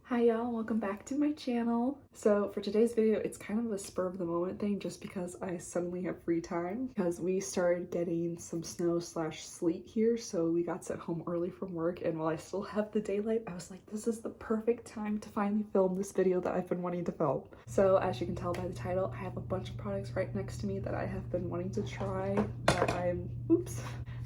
Hi y'all, welcome back to my channel. So for today's video, it's kind of a spur of the moment thing just because I suddenly have free time because we started getting some snow slash sleet here. So we got sent home early from work, and while I still have the daylight, I was like, this is the perfect time to finally film this video that I've been wanting to film. So as you can tell by the title, I have a bunch of products right next to me that I have been wanting to try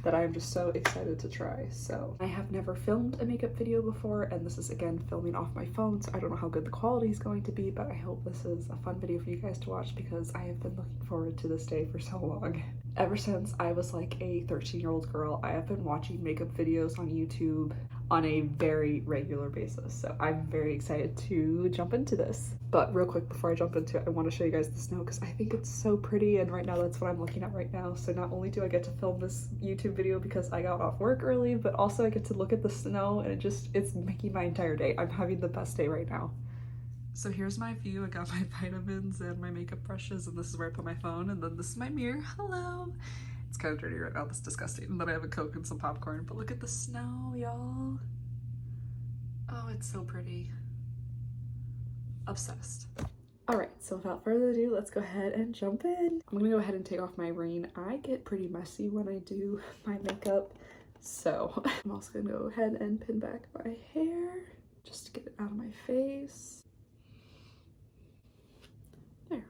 that I'm just so excited to try. So I have never filmed a makeup video before, and this is again filming off my phone, so I don't know how good the quality is going to be, but I hope this is a fun video for you guys to watch because I have been looking forward to this day for so long. Ever since I was like a 13-year-old girl, I have been watching makeup videos on YouTube on a very regular basis, so I'm very excited to jump into this. But real quick before I jump into it, I want to show you guys the snow because I think it's so pretty, and right now that's what I'm looking at right now. So not only do I get to film this YouTube video because I got off work early, but also I get to look at the snow, and it's making my entire day. I'm having the best day right now. So here's my view. I got my vitamins and my makeup brushes, and this is where I put my phone, and then this is my mirror. Hello. It's kind of dirty right now. That's disgusting. And then I have a Coke and some popcorn, but look at the snow, y'all. Oh, it's so pretty. Obsessed. All right, so without further ado, let's go ahead and jump in. I'm gonna go ahead and take off my ring. I get pretty messy when I do my makeup, so I'm also gonna go ahead and pin back my hair just to get it out of my face. There,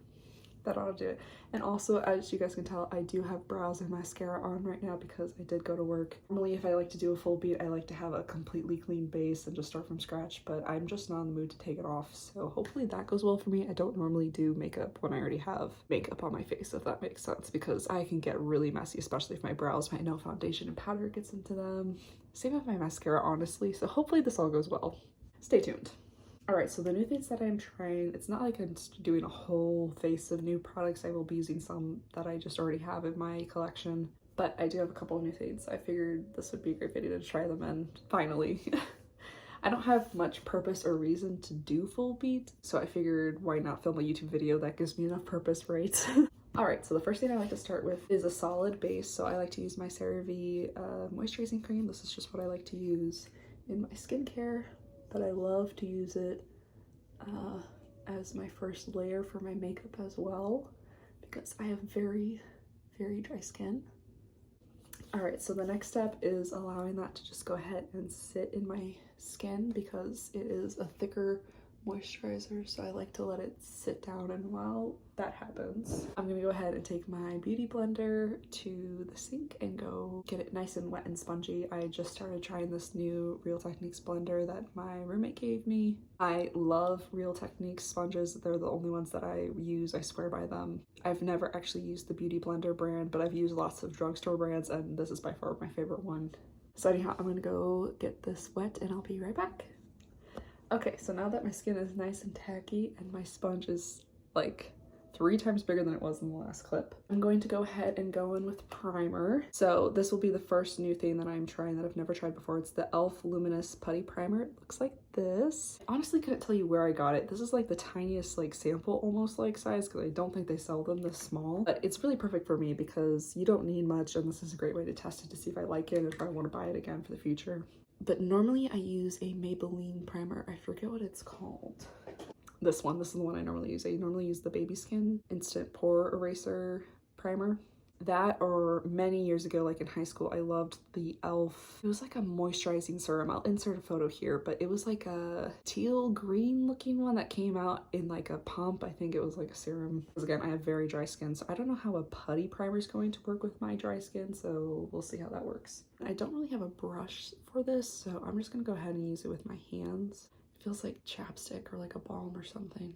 that ought to do it. And also, as you guys can tell, I do have brows and mascara on right now because I did go to work. Normally, if I like to do a full beat, I like to have a completely clean base and just start from scratch, but I'm just not in the mood to take it off, so hopefully that goes well for me. I don't normally do makeup when I already have makeup on my face, if that makes sense, because I can get really messy, especially if my brows, my no foundation and powder gets into them. Same with my mascara, honestly, so hopefully this all goes well. Stay tuned. All right, so the new things that I'm trying, it's not like I'm doing a whole face of new products. I will be using some that I just already have in my collection, but I do have a couple of new things. I figured this would be a great video to try them in, finally. I don't have much purpose or reason to do full beat, so I figured why not film a YouTube video that gives me enough purpose, right? All right, so the first thing I like to start with is a solid base. So I like to use my CeraVe moisturizing cream. This is just what I like to use in my skincare, but I love to use it as my first layer for my makeup as well because I have very, very dry skin. All right, so the next step is allowing that to just go ahead and sit in my skin because it is a thicker moisturizer, so I like to let it sit down, and while that happens, I'm gonna go ahead and take my beauty blender to the sink and go get it nice and wet and spongy. I just started trying this new Real Techniques blender that my roommate gave me. I love Real Techniques sponges. They're the only ones that I use. I swear by them. I've never actually used the Beauty Blender brand, but I've used lots of drugstore brands, and this is by far my favorite one. So anyhow, I'm gonna go get this wet and I'll be right back. Okay, so now that my skin is nice and tacky and my sponge is like 3 times bigger than it was in the last clip, I'm going to go ahead and go in with primer. So this will be the first new thing that I'm trying that I've never tried before. It's the e.l.f. Luminous Putty Primer. It looks like this. I honestly couldn't tell you where I got it. This is like the tiniest like sample almost like size because I don't think they sell them this small. But it's really perfect for me because you don't need much, and this is a great way to test it to see if I like it and if I want to buy it again for the future. But normally I use a Maybelline primer. I forget what it's called. This is the one I normally use. I normally use the Baby Skin Instant Pore Eraser Primer. That, or many years ago, like in high school, I loved the e.l.f. It was like a moisturizing serum. I'll insert a photo here, but it was like a teal green looking one that came out in like a pump. I think it was like a serum. Because again, I have very dry skin, so I don't know how a putty primer is going to work with my dry skin, so we'll see how that works. I don't really have a brush for this, so I'm just gonna go ahead and use it with my hands. It feels like chapstick or like a balm or something.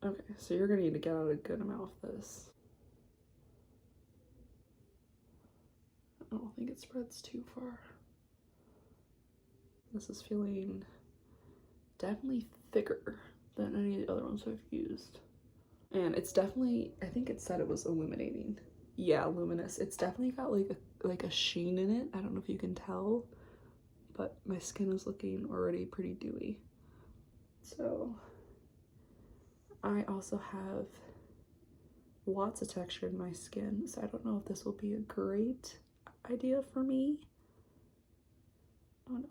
Okay, so you're gonna need to get out a good amount of this. I don't think it spreads too far. This is feeling definitely thicker than any of the other ones I've used. And it's definitely, I think it said it was illuminating. Yeah, luminous. It's definitely got like a sheen in it. I don't know if you can tell, but my skin is looking already pretty dewy. So I also have lots of texture in my skin, so I don't know if this will be a great idea for me. Oh no.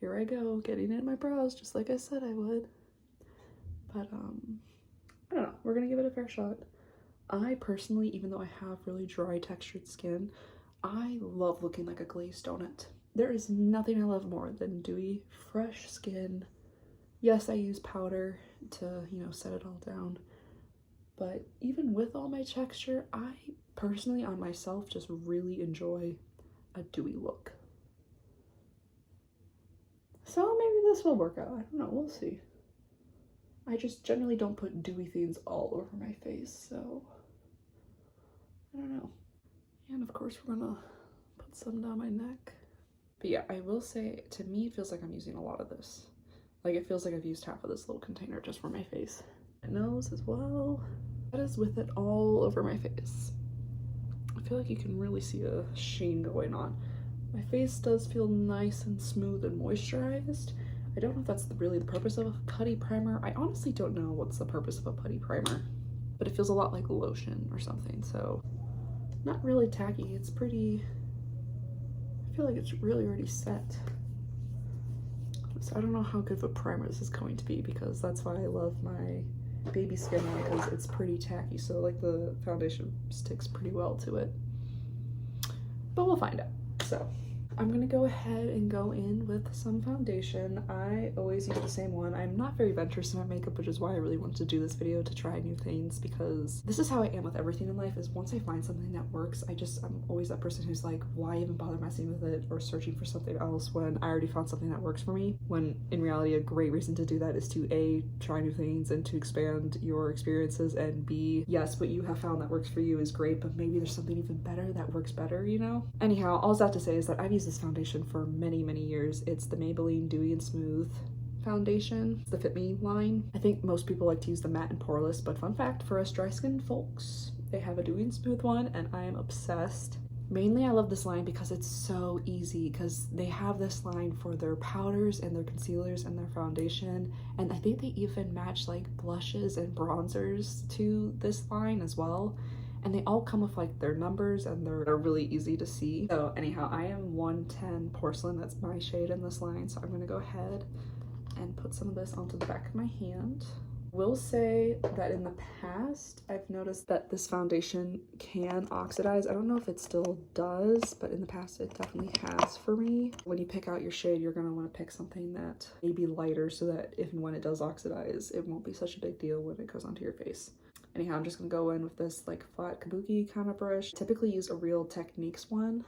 here I go, getting in my brows just like I said I would. But I don't know, we're gonna give it a fair shot. I personally, even though I have really dry textured skin, I love looking like a glazed donut. There is nothing I love more than dewy, fresh skin. Yes, I use powder to, you know, set it all down. But even with all my texture, I personally on myself just really enjoy a dewy look. So maybe this will work out. I don't know, we'll see. I just generally don't put dewy things all over my face, so I don't know. And of course we're gonna put some down my neck. But yeah, I will say, to me, it feels like I'm using a lot of this. Like, it feels like I've used half of this little container just for my face. My nose as well. That is with it all over my face. I feel like you can really see a sheen going on. My face does feel nice and smooth and moisturized. I don't know if that's really the purpose of a putty primer. I honestly don't know what's the purpose of a putty primer, but it feels a lot like lotion or something, so not really tacky. It's pretty, I feel like it's really already set. So I don't know how good of a primer this is going to be, because that's why I love my baby skin one, because it's pretty tacky, so like the foundation sticks pretty well to it. But we'll find out. So I'm gonna go ahead and go in with some foundation. I always use the same one. I'm not very adventurous in my makeup, which is why I really wanted to do this video, to try new things, because this is how I am with everything in life, is once I find something that works, I'm always that person who's like, why even bother messing with it or searching for something else when I already found something that works for me? When in reality, a great reason to do that is to A, try new things and to expand your experiences, and B, yes, what you have found that works for you is great, but maybe there's something even better that works better, you know? Anyhow, all I have to say is that I've used this foundation for many years. It's the Maybelline Dewy and Smooth foundation. It's the Fit Me line. I think most people like to use the matte and poreless, but fun fact for us dry skin folks, they have a Dewy and Smooth one, and I am obsessed. Mainly I love this line because it's so easy, because they have this line for their powders and their concealers and their foundation, and I think they even match like blushes and bronzers to this line as well. And they all come with like their numbers, and they're really easy to see. So anyhow, I am 110 Porcelain. That's my shade in this line. So I'm gonna go ahead and put some of this onto the back of my hand. Will say that in the past, I've noticed that this foundation can oxidize. I don't know if it still does, but in the past it definitely has for me. When you pick out your shade, you're gonna wanna pick something that may be lighter, so that if and when it does oxidize, it won't be such a big deal when it goes onto your face. Anyhow, I'm just gonna go in with this like flat kabuki kind of brush. Typically use a Real Techniques one,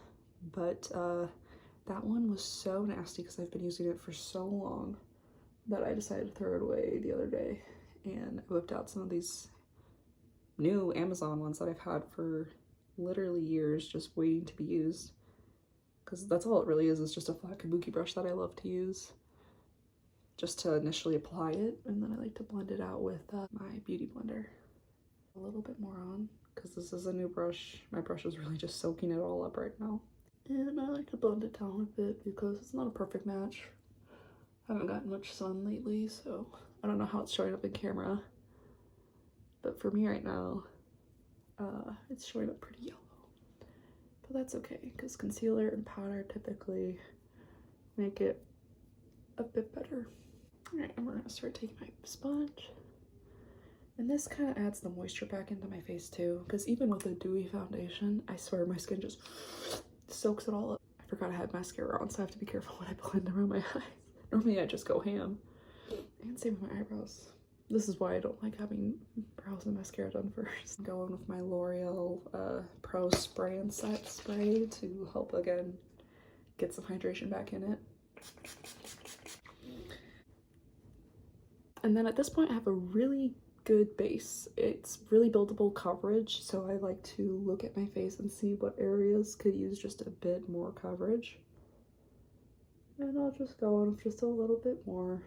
but that one was so nasty because I've been using it for so long that I decided to throw it away the other day. And I whipped out some of these new Amazon ones that I've had for literally years, just waiting to be used. Because that's all it really is just a flat kabuki brush that I love to use, just to initially apply it, and then I like to blend it out with my beauty blender. A little bit more on, because this is a new brush. My brush is really just soaking it all up right now. And I like to blend it down a bit because it's not a perfect match. I haven't gotten much sun lately, so I don't know how it's showing up in camera. But for me right now, it's showing up pretty yellow. But that's okay, because concealer and powder typically make it a bit better. Alright, and we're gonna start taking my sponge. And this kind of adds the moisture back into my face too, because even with a dewy foundation, I swear my skin just soaks it all up. I forgot I had mascara on, so I have to be careful when I blend around my eyes. Normally I just go ham. And same with my eyebrows. This is why I don't like having brows and mascara done first. I'm going with my L'Oreal Pro Spray and Set spray to help, again, get some hydration back in it. And then at this point I have a really good base. It's really buildable coverage, so I like to look at my face and see what areas could use just a bit more coverage. And I'll just go on with just a little bit more.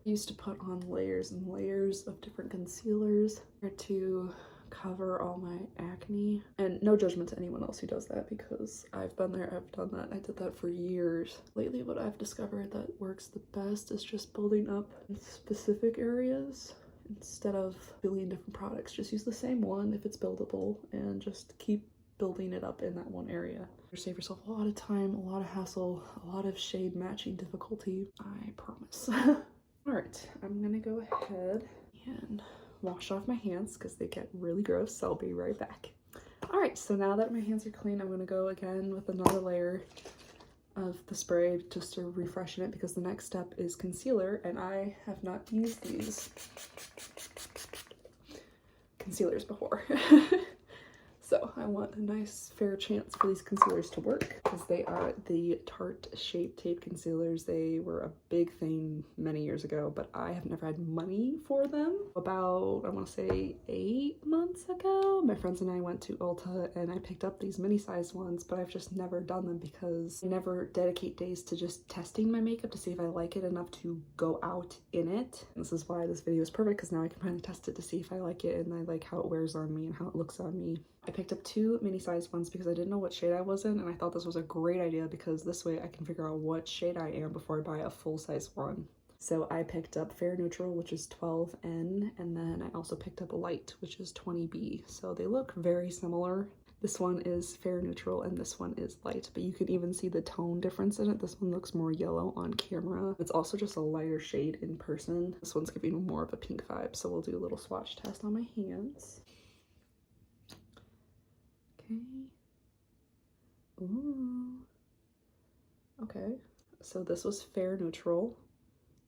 I used to put on layers and layers of different concealers to cover all my acne. And no judgment to anyone else who does that, because I've been there, I've done that, I did that for years. Lately what I've discovered that works the best is just building up in specific areas instead of billion different products. Just use the same one if it's buildable and just keep building it up in that one area. Save yourself a lot of time, a lot of hassle, a lot of shade matching difficulty, I promise. All right, I'm gonna go ahead and wash off my hands because they get really gross, so I'll be right back. All right, so now that my hands are clean, I'm gonna go again with another layer of the spray just to refreshen it, because the next step is concealer, and I have not used these concealers before. So I want a nice fair chance for these concealers to work, because they are the Tarte Shape Tape concealers. They were a big thing many years ago, but I have never had money for them. About, I want to say 8 months ago, my friends and I went to Ulta and I picked up these mini sized ones, but I've just never done them because I never dedicate days to just testing my makeup to see if I like it enough to go out in it. And this is why this video is perfect, because now I can finally test it to see if I like it and I like how it wears on me and how it looks on me. I picked up 2 mini sized ones because I didn't know what shade I was in, and I thought this was a great idea because this way I can figure out what shade I am before I buy a full size one. So I picked up Fair Neutral, which is 12N, and then I also picked up Light, which is 20B. So they look very similar. This one is Fair Neutral and this one is Light, but you can even see the tone difference in it. This one looks more yellow on camera. It's also just a lighter shade in person. This one's giving more of a pink vibe, so we'll do a little swatch test on my hands. Okay. Ooh. Okay. So this was Fair Neutral.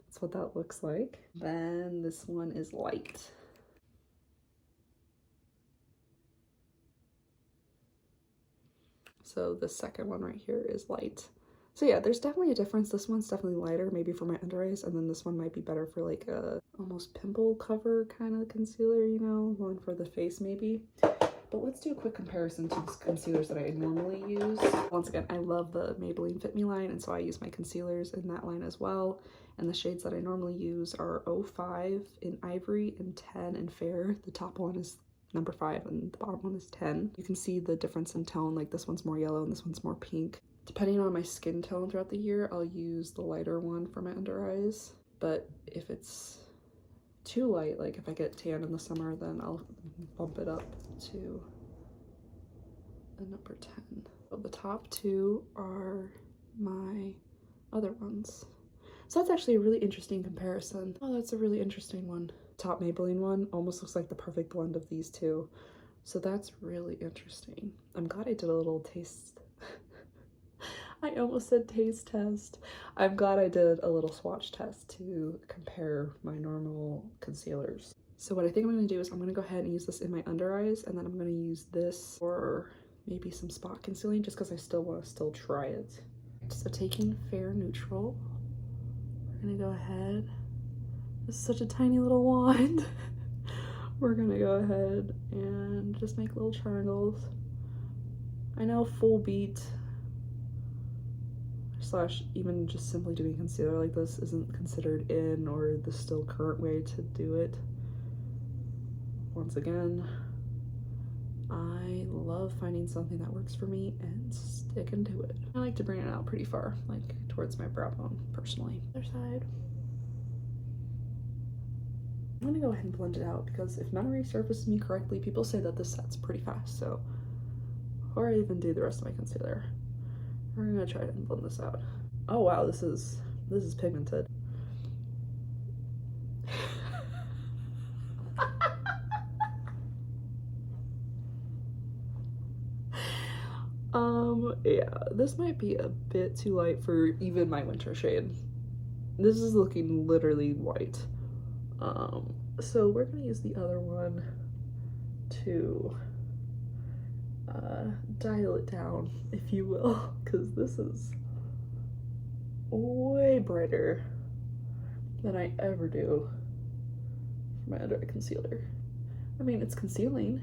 That's what that looks like. Then this one is Light. So the second one right here is Light. So yeah, there's definitely a difference. This one's definitely lighter, maybe for my under eyes, and then this one might be better for like a almost pimple cover kind of concealer, you know, one for the face maybe. But let's do a quick comparison to the concealers that I normally use. Once again, I love the Maybelline Fit Me line, and so I use my concealers in that line as well. And the shades that I normally use are 05 in Ivory and 10 in Fair. The top one is number 5 and the bottom one is 10. You can see the difference in tone, like this one's more yellow and this one's more pink. Depending on my skin tone throughout the year, I'll use the lighter one for my under eyes. But if it's too light, like if I get tan in the summer, then I'll bump it up to a number 10. So the top 2 are my other ones. So that's actually a really interesting comparison. Oh, that's a really interesting one. Top Maybelline one almost looks like the perfect blend of these two. So that's really interesting. I'm glad I did a little taste. I almost said taste test. I'm glad I did a little swatch test to compare my normal concealers. So what I think I'm going to do is I'm going to go ahead and use this in my under eyes, and then I'm going to use this for maybe some spot concealing just because I still want to try it. So taking Fair Neutral, we're going to go ahead. This is such a tiny little wand. We're going to go ahead and just make little triangles. I know full beat slash even just simply doing concealer like this isn't considered in or the still current way to do it. Once again, I love finding something that works for me and sticking to it. I like to bring it out pretty far, like towards my brow bone personally. Other side. I'm gonna go ahead and blend it out because if memory serves me correctly, people say that this sets pretty fast. So before I even do the rest of my concealer, we're gonna try to blend this out. Oh wow, this is pigmented. Yeah, this might be a bit too light for even my winter shade. This is looking literally white. So we're gonna use the other one to dial it down, if you will, because this is way brighter than I ever do for my under eye concealer. I mean, it's concealing.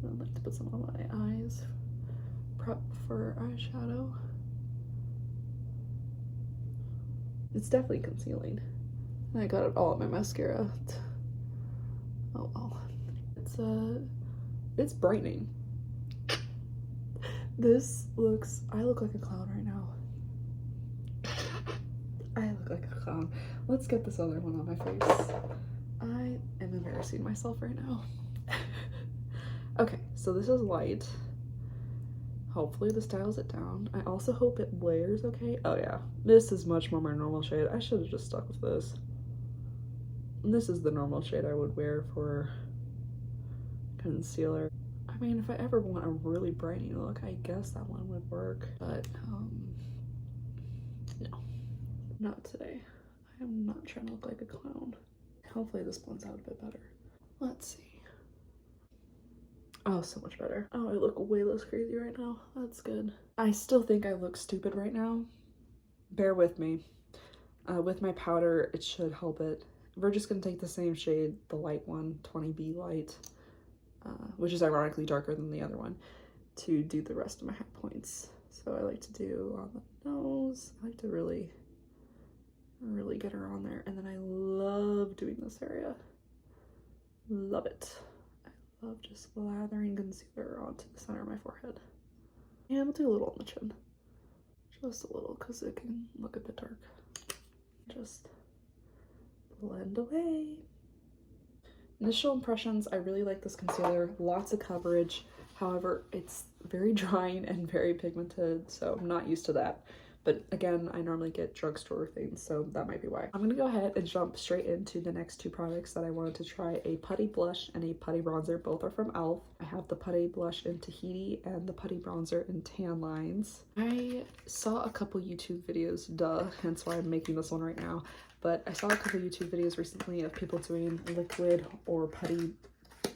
I'd like to put some on my eyes, prep for eyeshadow. It's definitely concealing. And I got it all at my mascara. Oh well. It's brightening. I look like a clown right now. I look like a clown. Let's get this other one on my face. I am embarrassing myself right now. Okay, so this is Light. Hopefully this dials it down. I also hope it layers okay. Oh yeah, this is much more my normal shade. I should have just stuck with this. This is the normal shade I would wear for concealer. I mean, if I ever want a really brightening look, I guess that one would work, but no, not today. I am not trying to look like a clown. Hopefully this blends out a bit better. Let's see. Oh, so much better. Oh, I look way less crazy right now. That's good. I still think I look stupid right now. Bear with me. With my powder, it should help it. We're just gonna take the same shade, the light one, 20B light, which is ironically darker than the other one, to do the rest of my high points. So I like to do on the nose. I like to really get her on there. And then I love doing this area. Love it. I love just lathering concealer onto the center of my forehead. And I'll do a little on the chin. Just a little, because it can look a bit dark. Just blend away. Initial impressions, I really like this concealer. Lots of coverage. However, it's very drying and very pigmented, so I'm not used to that. But again, I normally get drugstore things, so that might be why. I'm gonna go ahead and jump straight into the next two products that I wanted to try, a putty blush and a putty bronzer. Both are from e.l.f. I have the putty blush in Tahiti and the putty bronzer in Tan Lines. I saw a couple YouTube videos, hence why I'm making this one right now. But I saw a couple YouTube videos recently of people doing liquid or putty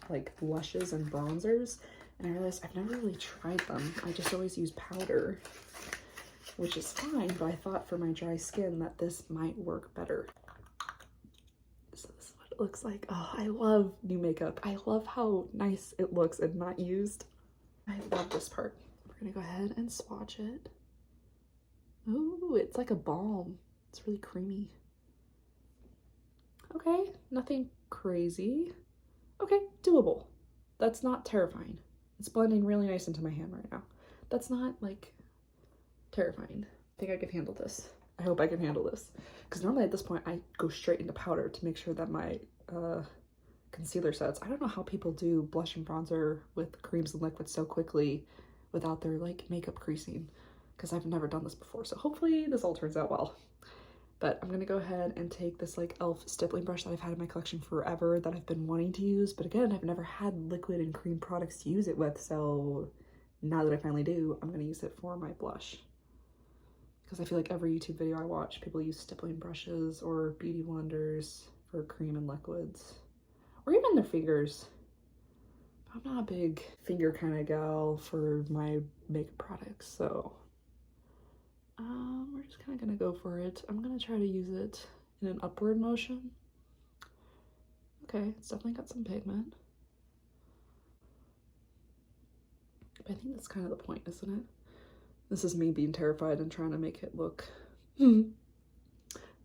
like blushes and bronzers, and I realized I've never really tried them. I just always use powder, which is fine, but I thought for my dry skin that this might work better. So this is what it looks like. Oh, I love new makeup. I love how nice it looks and not used. I love this part. We're gonna go ahead and swatch it. Ooh, it's like a balm. It's really creamy. Okay, nothing crazy. Okay, doable. That's not terrifying. It's blending really nice into my hand right now. That's not like terrifying. I think I can handle this. I hope I can handle this. Because normally at this point I go straight into powder to make sure that my concealer sets. I don't know how people do blush and bronzer with creams and liquids so quickly without their like makeup creasing, because I've never done this before. So hopefully this all turns out well. But I'm gonna go ahead and take this like e.l.f. stippling brush that I've had in my collection forever that I've been wanting to use. But again, I've never had liquid and cream products to use it with. So now that I finally do, I'm gonna use it for my blush. Because I feel like every YouTube video I watch, people use stippling brushes or beauty blenders for cream and liquids. Or even their fingers. I'm not a big finger kind of gal for my makeup products, so we're just kind of gonna go for it. I'm gonna try to use it in an upward motion. Okay, it's definitely got some pigment. But I think that's kind of the point, isn't it? This is me being terrified and trying to make it look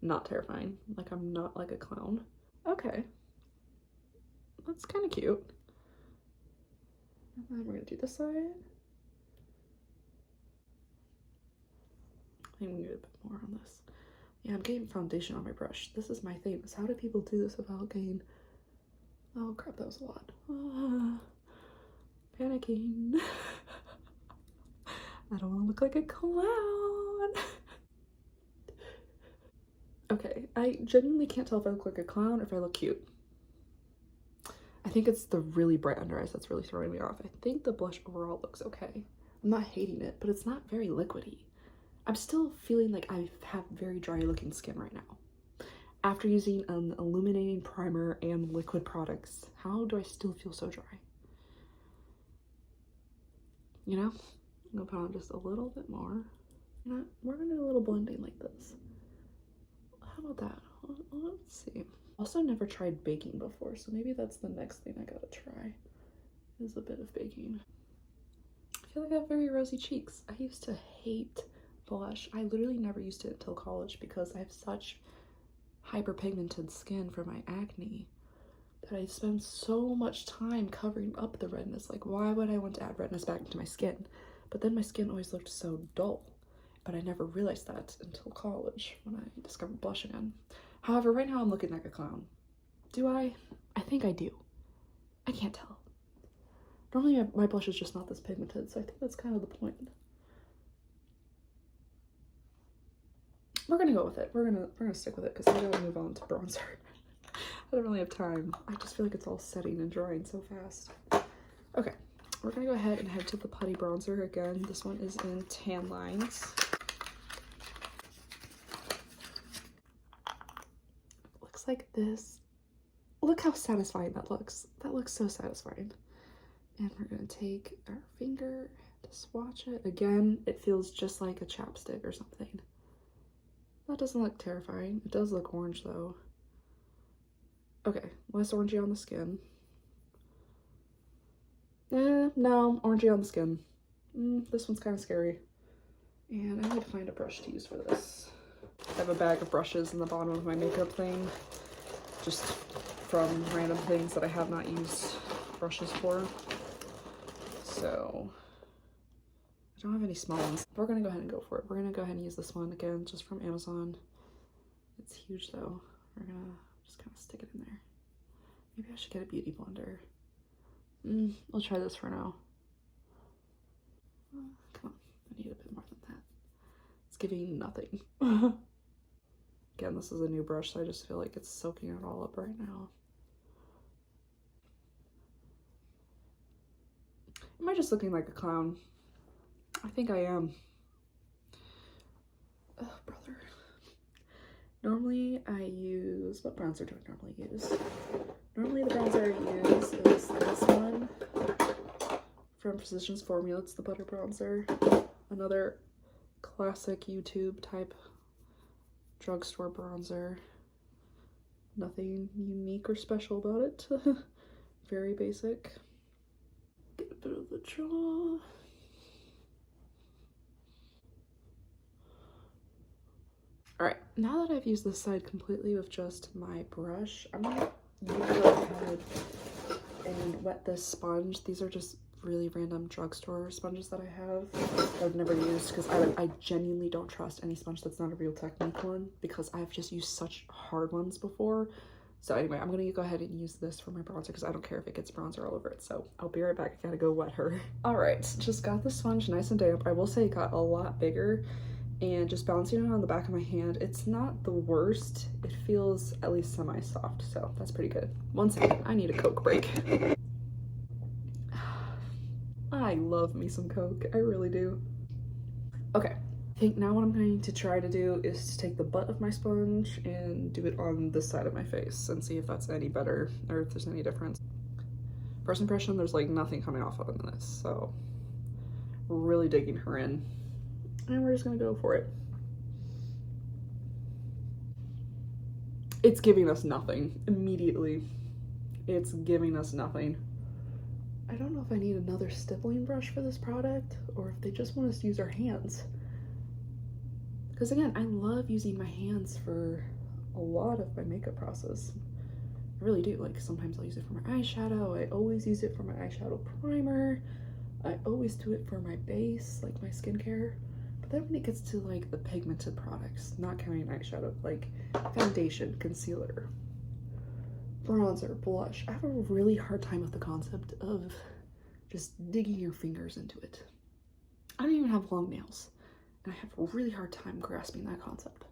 not terrifying. Like I'm not like a clown. Okay. That's kind of cute. And then we're gonna do this side. I think we need a bit more on this. Yeah, I'm getting foundation on my brush. This is my thing. So how do people do this without getting... Oh crap, that was a lot. Panicking. I don't want to look like a clown. Okay, I genuinely can't tell if I look like a clown or if I look cute. I think it's the really bright under eyes that's really throwing me off. I think the blush overall looks okay. I'm not hating it, but it's not very liquidy. I'm still feeling like I have very dry looking skin right now. After using an illuminating primer and liquid products, how do I still feel so dry? You know? I'm gonna put on just a little bit more. You know, we're gonna do a little blending like this. How about that? Let's see. Also never tried baking before, so maybe that's the next thing I gotta try, is a bit of baking. I feel like I have very rosy cheeks. I used to hate blush. I literally never used it until college because I have such hyperpigmented skin for my acne that I spend so much time covering up the redness. Like, why would I want to add redness back into my skin? But then my skin always looked so dull. But I never realized that until college when I discovered blush again. However, right now I'm looking like a clown. Do I? I think I do. I can't tell. Normally my blush is just not this pigmented, so I think that's kind of the point. We're gonna go with it. We're gonna stick with it because I gotta move on to bronzer. I don't really have time. I just feel like it's all setting and drying so fast. Okay, we're gonna go ahead and head to the putty bronzer again. This one is in Tan Lines. Looks like this. Look how satisfying that looks. That looks so satisfying. And we're gonna take our finger to swatch it. Again, it feels just like a chapstick or something. That doesn't look terrifying. It does look orange though. Okay, less orangey on the skin. No, orangey on the skin. This one's kind of scary. And I need to find a brush to use for this. I have a bag of brushes in the bottom of my makeup thing, just from random things that I have not used brushes for. So I don't have any small ones. We're gonna go ahead and go for it. We're gonna go ahead and use this one again, just from Amazon. It's huge though. We're gonna just kind of stick it in there. Maybe I should get a beauty blender. I'll try this for now. Come on, I need a bit more than that. It's giving nothing. Again, this is a new brush, so I just feel like it's soaking it all up right now. Am I just looking like a clown? I think I am. Oh, brother. Normally I use, what bronzer do I normally use? Normally the bronzer I use is this one from Precision's Formula. It's the Butter Bronzer. Another classic YouTube type drugstore bronzer. Nothing unique or special about it. Very basic. Get a bit of the jaw. Alright, now that I've used this side completely with just my brush, I'm gonna go ahead and wet this sponge. These are just really random drugstore sponges that I have that I've never used because I genuinely don't trust any sponge that's not a Real Technique one because I've just used such hard ones before. So anyway, I'm gonna go ahead and use this for my bronzer because I don't care if it gets bronzer all over it. So I'll be right back. I gotta go wet her. All right, just got the sponge nice and damp. I will say it got a lot bigger, and just bouncing it on the back of my hand, it's not the worst. It feels at least semi-soft, so that's pretty good. One second, I need a Coke break. I love me some Coke, I really do. Okay, I think now what I'm going to try to do is to take the butt of my sponge and do it on this side of my face and see if that's any better or if there's any difference. First impression, there's like nothing coming off of this, so really digging her in. And we're just gonna go for it. It's giving us nothing immediately. It's giving us nothing. I don't know if I need another stippling brush for this product or if they just want us to use our hands. Because again, I love using my hands for a lot of my makeup process. I really do. Like sometimes I'll use it for my eyeshadow. I always use it for my eyeshadow primer. I always do it for my base, like my skincare. But then when it gets to like the pigmented products, not counting eyeshadow, like foundation, concealer, bronzer, blush, I have a really hard time with the concept of just digging your fingers into it. I don't even have long nails, and I have a really hard time grasping that concept.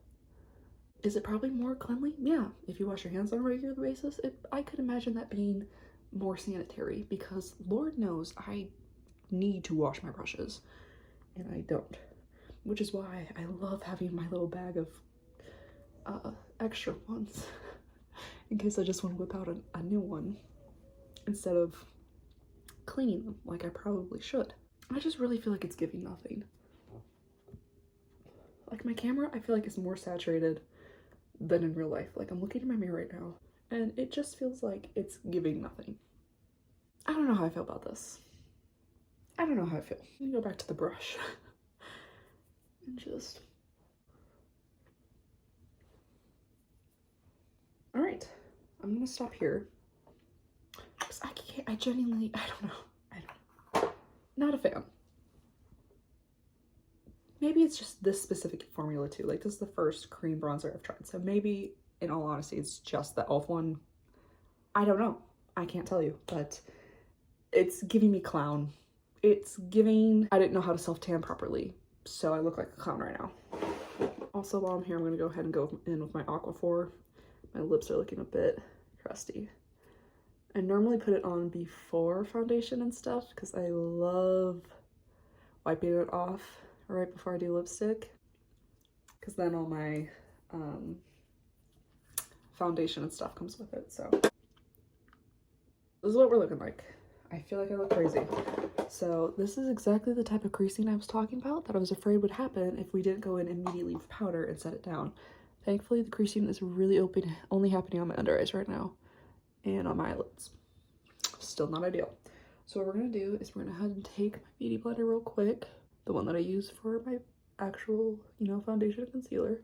Is it probably more cleanly? Yeah, if you wash your hands on a regular basis, I could imagine that being more sanitary because Lord knows I need to wash my brushes, and I don't. Which is why I love having my little bag of extra ones in case I just want to whip out a new one instead of cleaning them like I probably should. I just really feel like it's giving nothing. Like my camera, I feel like it's more saturated than in real life. Like I'm looking in my mirror right now and it just feels like it's giving nothing. I don't know how I feel about this. I don't know how I feel. Let me go back to the brush. And just, all right, I'm gonna stop here because I genuinely, I don't know, not a fan. Maybe it's just this specific formula too. Like this is the first cream bronzer I've tried, so maybe in all honesty it's just the e.l.f. one. I don't know, I can't tell you, but it's giving me clown. It's giving, I didn't know how to self-tan properly, so I look like a clown right now. Also, while I'm here, I'm going to go ahead and go in with my Aquaphor. My lips are looking a bit crusty. I normally put it on before foundation and stuff because I love wiping it off right before I do lipstick, because then all my foundation and stuff comes with it. So this is what we're looking like. I feel like I look crazy. So this is exactly the type of creasing I was talking about that I was afraid would happen if we didn't go in immediately with powder and set it down. Thankfully, the creasing is really only happening on my under eyes right now and on my eyelids. Still not ideal. So what we're gonna do is we're gonna go ahead and take my beauty blender real quick, the one that I use for my actual, you know, foundation and concealer,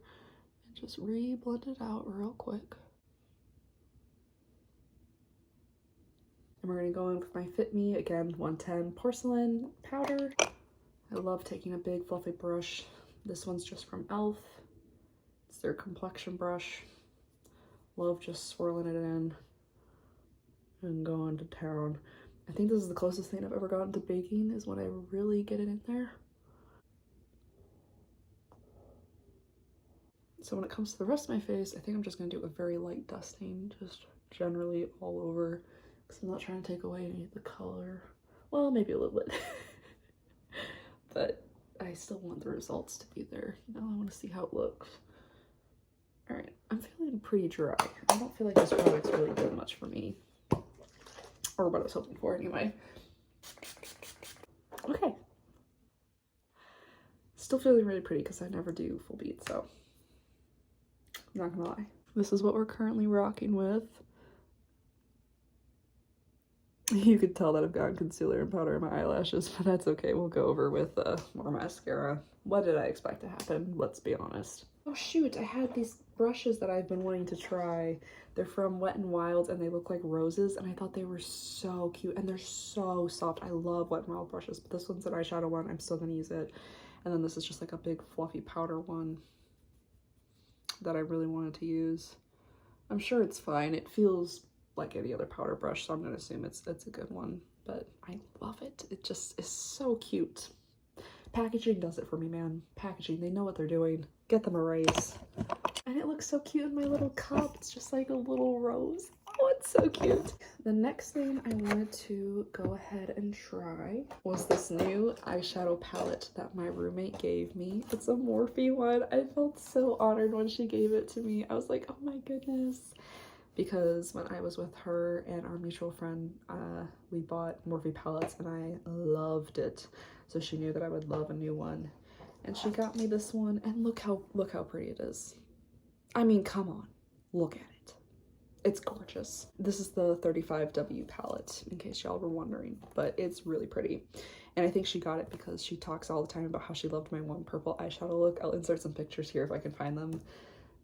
and just re-blend it out real quick. And we're gonna go in with my Fit Me, again, 110 porcelain powder. I love taking a big fluffy brush. This one's just from e.l.f. It's their complexion brush. Love just swirling it in and going to town. I think this is the closest thing I've ever gotten to baking, is when I really get it in there. So when it comes to the rest of my face, I think I'm just gonna do a very light dusting, just generally all over, because I'm not trying to take away any of the color. Well, maybe a little bit. But I still want the results to be there. You know, I want to see how it looks. All right, I'm feeling pretty dry. I don't feel like this product's really doing much for me, or what I was hoping for anyway. Okay. Still feeling really pretty because I never do full beat, so I'm not gonna lie. This is what we're currently rocking with. You could tell that I've gotten concealer and powder in my eyelashes, but that's okay. We'll go over with more mascara. What did I expect to happen? Let's be honest. Oh shoot, I had these brushes that I've been wanting to try. They're from Wet n Wild and they look like roses, and I thought they were so cute and they're so soft. I love Wet n Wild brushes, but this one's an eyeshadow one. I'm still gonna use it. And then this is just like a big fluffy powder one that I really wanted to use. I'm sure it's fine. It feels like any other powder brush, so I'm gonna assume it's a good one, but I love it. It just is so cute. Packaging does it for me, man. Packaging, they know what they're doing. Get them a raise. And it looks so cute in my little cup. It's just like a little rose. Oh, it's so cute. The next thing I wanted to go ahead and try was this new eyeshadow palette that my roommate gave me. It's a Morphe one. I felt so honored when she gave it to me. I was like, oh my goodness. Because when I was with her and our mutual friend, we bought Morphe palettes and I loved it. So she knew that I would love a new one. And she got me this one, and look how pretty it is. I mean, come on, look at it. It's gorgeous. This is the 35W palette, in case y'all were wondering, but it's really pretty. And I think she got it because she talks all the time about how she loved my one purple eyeshadow look. I'll insert some pictures here if I can find them.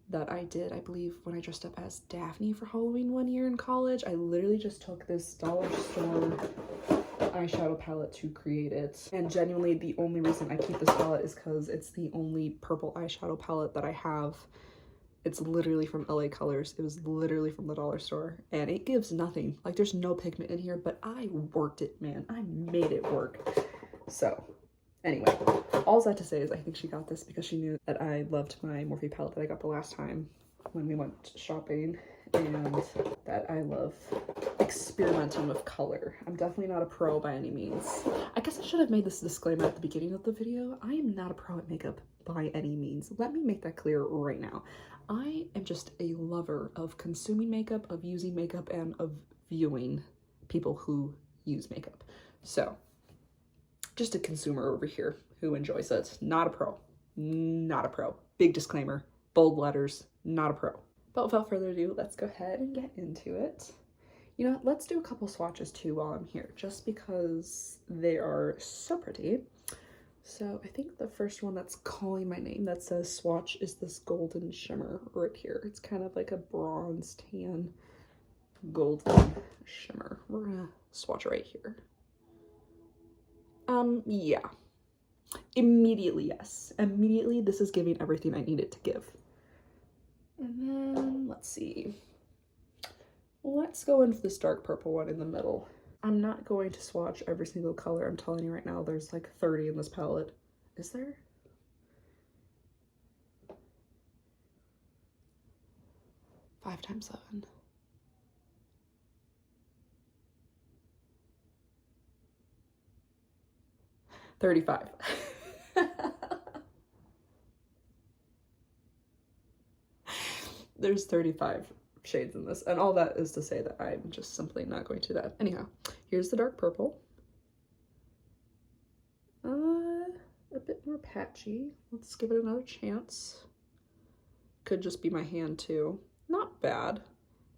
That I did, I believe, when I dressed up as Daphne for Halloween one year in college. I literally just took this dollar store eyeshadow palette to create it. And genuinely, the only reason I keep this palette is because it's the only purple eyeshadow palette that I have. It's literally from LA Colors. It was literally from the dollar store. And it gives nothing. Like, there's no pigment in here, but I worked it, man. I made it work. So anyway, all that to say is I think she got this because she knew that I loved my Morphe palette that I got the last time when we went shopping, and that I love experimenting with color. I'm definitely not a pro by any means. I guess I should have made this disclaimer at the beginning of the video. I am not a pro at makeup by any means. Let me make that clear right now. I am just a lover of consuming makeup, of using makeup, and of viewing people who use makeup. So just a consumer over here who enjoys it. Not a pro. Not a pro. Big disclaimer. Bold letters. Not a pro. But without further ado, let's go ahead and get into it. You know what? Let's do a couple swatches too while I'm here, just because they are so pretty. So I think the first one that's calling my name that says swatch is this golden shimmer right here. It's kind of like a bronze tan golden shimmer. We're gonna swatch right here. Yeah. Immediately, yes. Immediately, this is giving everything I need it to give. And then, let's see. Let's go in for this dark purple one in the middle. I'm not going to swatch every single color. I'm telling you right now, there's like 30 in this palette. Is there? Five times 7. 35. There's 35 shades in this, and all that is to say that I'm just simply not going to do that. Anyhow, here's the dark purple. A bit more patchy. Let's give it another chance. Could just be my hand too. Not bad.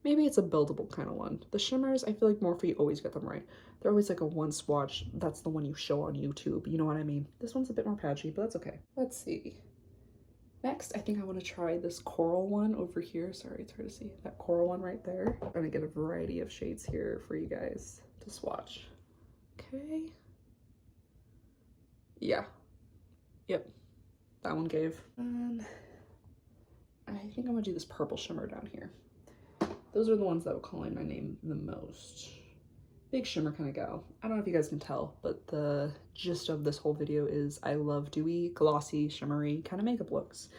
Maybe it's a buildable kind of one. The shimmers, I feel like Morphe always get them right. They're always like a one swatch. That's the one you show on YouTube. You know what I mean? This one's a bit more patchy, but that's okay. Let's see. Next, I think I want to try this coral one over here. Sorry, it's hard to see. That coral one right there. I'm gonna get a variety of shades here for you guys to swatch. Okay. Yeah. Yep. That one gave. And I think I'm gonna do this purple shimmer down here. Those are the ones that will call in my name the most. Big shimmer kind of gal. I don't know if you guys can tell, but the gist of this whole video is I love dewy, glossy, shimmery kind of makeup looks.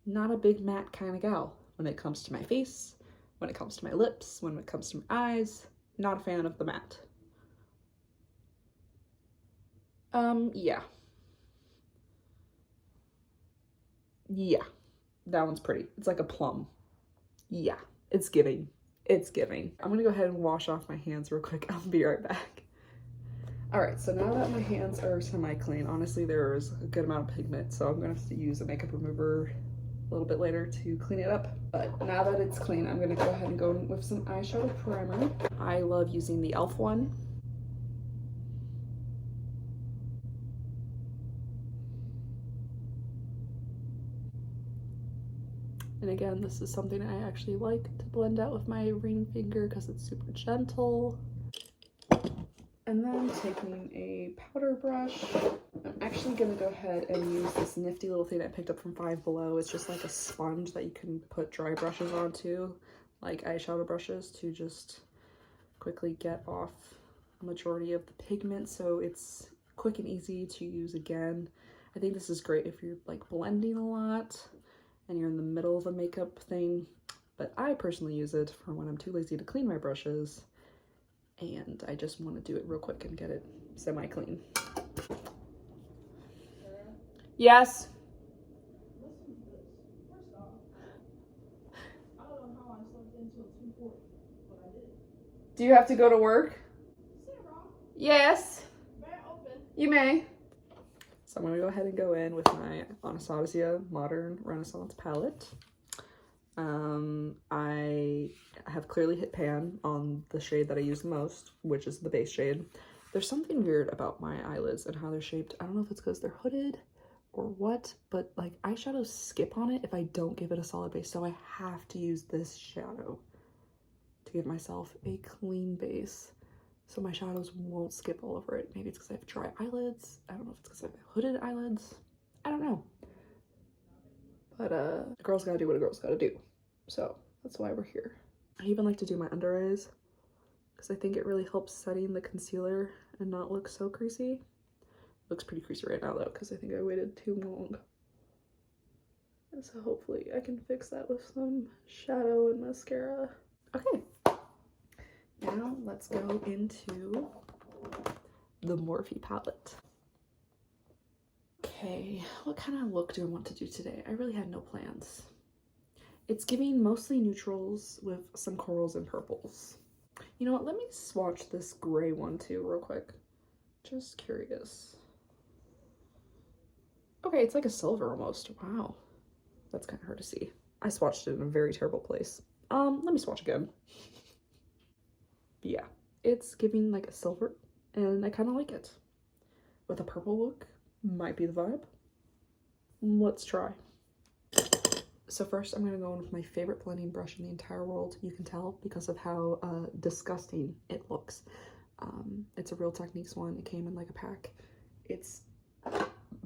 Not a big matte kind of gal when it comes to my face, when it comes to my lips, when it comes to my eyes. Not a fan of the matte. Yeah. Yeah, that one's pretty. It's like a plum. Yeah, it's giving. It's giving. I'm gonna go ahead and wash off my hands real quick. I'll be right back. All right, so now that my hands are semi-clean, honestly, there's a good amount of pigment, so I'm gonna have to use a makeup remover a little bit later to clean it up. But now that it's clean, I'm gonna go ahead and go in with some eyeshadow primer. I love using the e.l.f. one. And again, this is something I actually like to blend out with my ring finger because it's super gentle. And then taking a powder brush, I'm actually gonna go ahead and use this nifty little thing I picked up from Five Below. It's just like a sponge that you can put dry brushes onto, like eyeshadow brushes, to just quickly get off a majority of the pigment, so it's quick and easy to use again. I think this is great if you're like blending a lot and you're in the middle of a makeup thing, but I personally use it for when I'm too lazy to clean my brushes and I just want to do it real quick and get it semi-clean. Yes? Do you have to go to work? Yes. You may. So I'm going to go ahead and go in with my Anastasia Modern Renaissance palette. I have clearly hit pan on the shade that I use the most, which is the base shade. There's something weird about my eyelids and how they're shaped. I don't know if it's because they're hooded or what, but like eyeshadows skip on it if I don't give it a solid base. So I have to use this shadow to give myself a clean base, so my shadows won't skip all over it. Maybe it's because I have dry eyelids. I don't know if it's because I have hooded eyelids. I don't know. But a girl's gotta do what a girl's gotta do. So that's why we're here. I even like to do my under eyes because I think it really helps setting the concealer and not look so creasy. Looks pretty creasy right now though because I think I waited too long. And so hopefully I can fix that with some shadow and mascara. Okay. Now let's go into the Morphe palette. Okay, what kind of look do I want to do today? I really had no plans. It's giving mostly neutrals with some corals and purples. You know what, let me swatch this gray one too real quick. Just curious. Okay, it's like a silver almost. Wow, that's kind of hard to see. I swatched it in a very terrible place. Let me swatch again. But yeah, it's giving like a silver and I kind of like it. With a purple look, might be the vibe. Let's try. So first I'm gonna go in with my favorite blending brush in the entire world. You can tell because of how disgusting it looks. It's a Real Techniques one. It came in like a pack. It's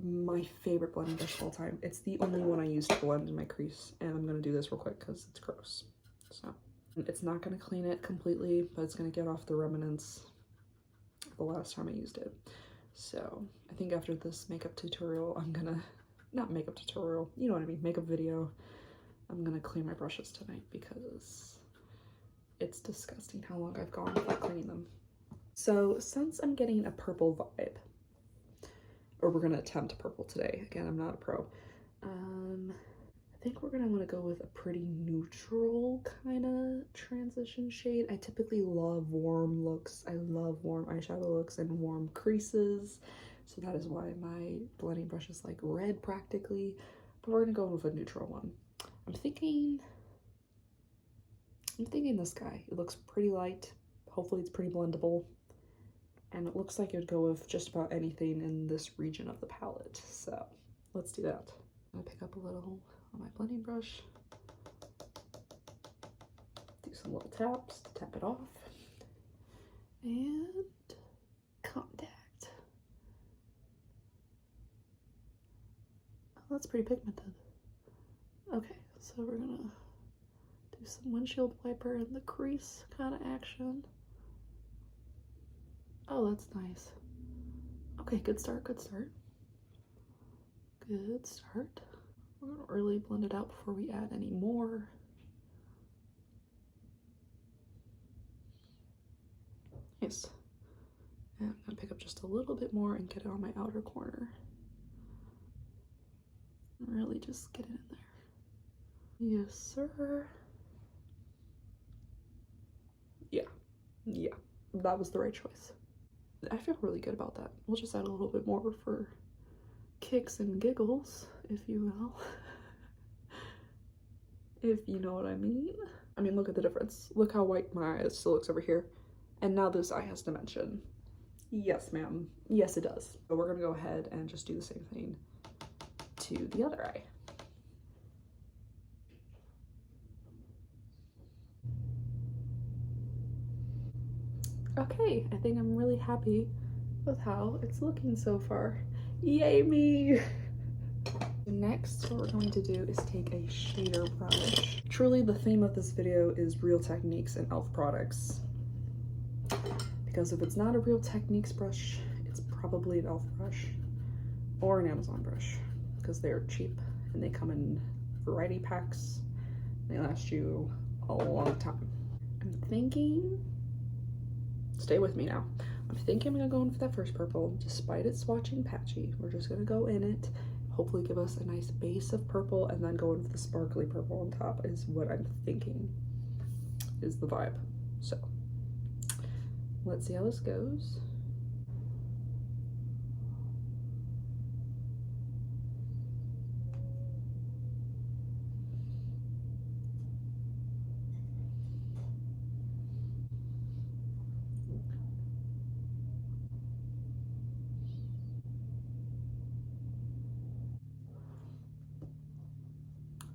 my favorite blending brush of all time. It's the only one I use to blend in my crease, and I'm gonna do this real quick because it's gross. So it's not gonna clean it completely, but it's gonna get off the remnants the last time I used it. So I think after this makeup tutorial, I'm gonna, not makeup tutorial, you know what I mean, makeup video, I'm gonna clean my brushes tonight because it's disgusting how long I've gone without cleaning them. So since I'm getting a purple vibe, or we're gonna attempt a purple today, again, I'm not a pro, I think we're gonna want to go with a pretty neutral kind of transition shade. I typically love warm looks. I love warm eyeshadow looks and warm creases. So that is why my blending brush is like red practically, but we're gonna go with a neutral one. I'm thinking this guy. It looks pretty light. Hopefully it's pretty blendable. And it looks like it would go with just about anything in this region of the palette. So let's do that. I'm gonna pick up a little on my blending brush, do some little taps to tap it off, and contact. Oh, that's pretty pigmented. Okay, so we're gonna do some windshield wiper in the crease kind of action. Oh, that's nice. Okay, good start, good start. Good start. We're gonna really blend it out before we add any more. Nice. And I'm gonna pick up just a little bit more and get it on my outer corner. Really just get it in there. Yes, sir. Yeah, that was the right choice. I feel really good about that. We'll just add a little bit more for kicks and giggles, if you will. If you know what I mean. I mean, look at the difference. Look how white my eye still looks over here. And now this eye has dimension. Yes, ma'am. Yes, it does. So we're gonna go ahead and just do the same thing to the other eye. Okay, I think I'm really happy with how it's looking so far. Yay me! Next, what we're going to do is take a shader brush. Truly, the theme of this video is Real Techniques and e.l.f. products. Because if it's not a Real Techniques brush, it's probably an e.l.f. brush or an Amazon brush, because they're cheap and they come in variety packs. They last you a long time. I'm thinking, stay with me now. I'm thinking I'm gonna go in for that first purple, despite it swatching patchy. We're just gonna go in it, hopefully give us a nice base of purple, and then go in with the sparkly purple on top is what I'm thinking is the vibe. So let's see how this goes.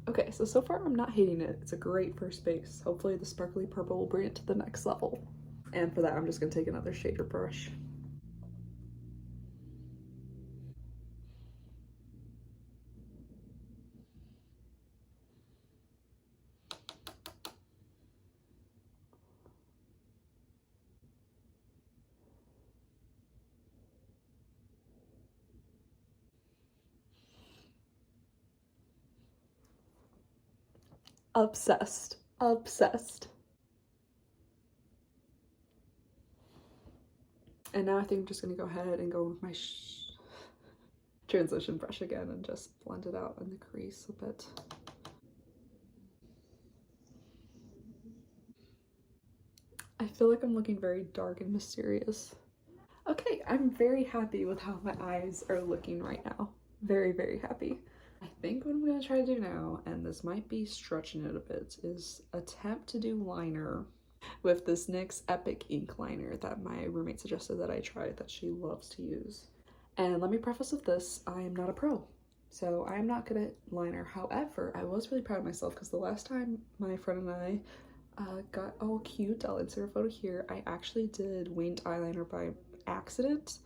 Okay, so far I'm not hating it. It's a great first base. Hopefully the sparkly purple will bring it to the next level. And for that, I'm just gonna take another shader brush. Obsessed. Obsessed. And now I think I'm just gonna go ahead and go with my transition brush again and just blend it out in the crease a bit. I feel like I'm looking very dark and mysterious. Okay, I'm very happy with how my eyes are looking right now. Very, very happy. I think what I'm gonna try to do now, and this might be stretching it a bit, is attempt to do liner with this NYX Epic ink liner that my roommate suggested that I try, that she loves to use. And let me preface with this, I am not a pro, so I am not good at liner. However, I was really proud of myself because the last time my friend and I got all cute, I'll insert a photo here, I actually did winged eyeliner by accident,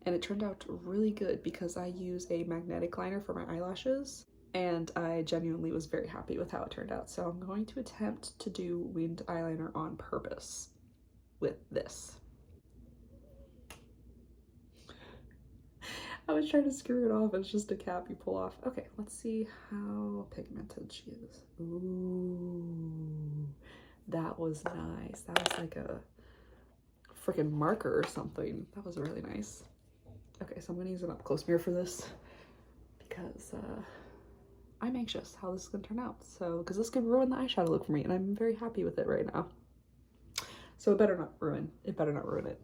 and it turned out really good because I use a magnetic liner for my eyelashes, and I genuinely was very happy with how it turned out. So I'm going to attempt to do winged eyeliner on purpose with this. I was trying to screw it off. It's just a cap you pull off. Okay, let's see how pigmented she is. Ooh, that was nice. That was like a freaking marker or something. That was really nice. Okay, so I'm gonna use an up close mirror for this because I'm anxious how this is gonna turn out. So, because this could ruin the eyeshadow look for me, and I'm very happy with it right now. So it better not ruin it.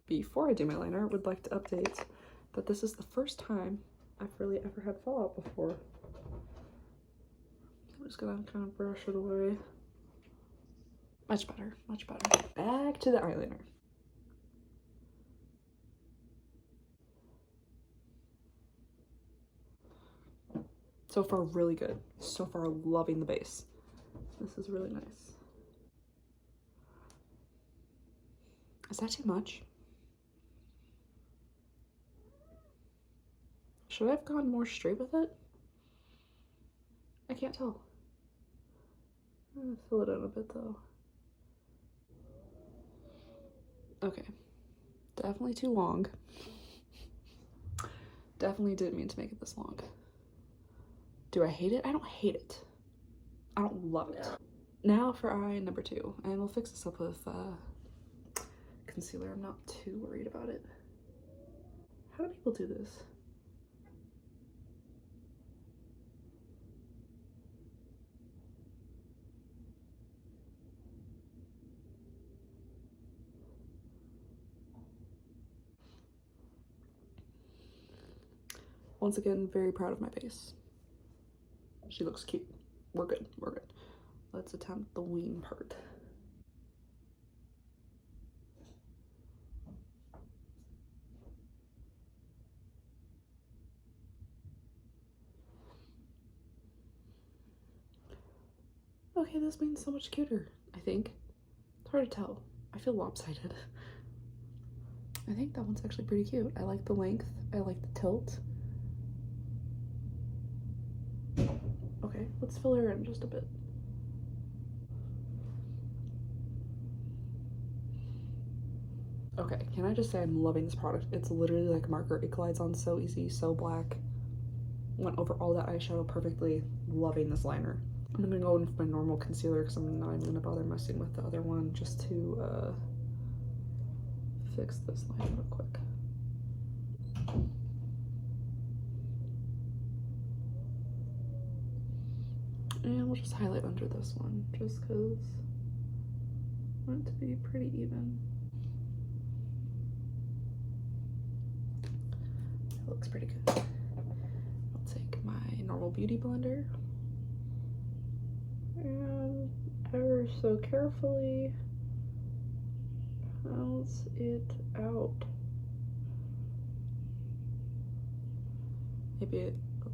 Before I do my liner, I would like to update that this is the first time I've really ever had fallout before. I'm just gonna kind of brush it away. Much better, much better. Back to the eyeliner. So far, really good. So far, loving the base. This is really nice. Is that too much? Should I have gone more straight with it? I can't tell. I'm gonna fill it in a bit though. Okay. Definitely too long. Definitely didn't mean to make it this long. Do I hate it? I don't hate it. I don't love it. Now for eye number 2, and we'll fix this up with concealer. I'm not too worried about it. How do people do this? Once again, very proud of my base. She looks cute. We're good, we're good. Let's attempt the wing part. Okay, this means so much cuter, I think. It's hard to tell. I feel lopsided. I think that one's actually pretty cute. I like the length. I like the tilt. Okay, let's fill her in just a bit. Okay, can I just say I'm loving this product? It's literally like a marker. It glides on so easy, so black. Went over all that eyeshadow perfectly. Loving this liner. I'm gonna go in with my normal concealer because I'm not even gonna bother messing with the other one just to fix this line real quick. And we'll just highlight under this one just because I want it to be pretty even. That looks pretty good. I'll take my normal beauty blender and ever so carefully bounce it out. Maybe a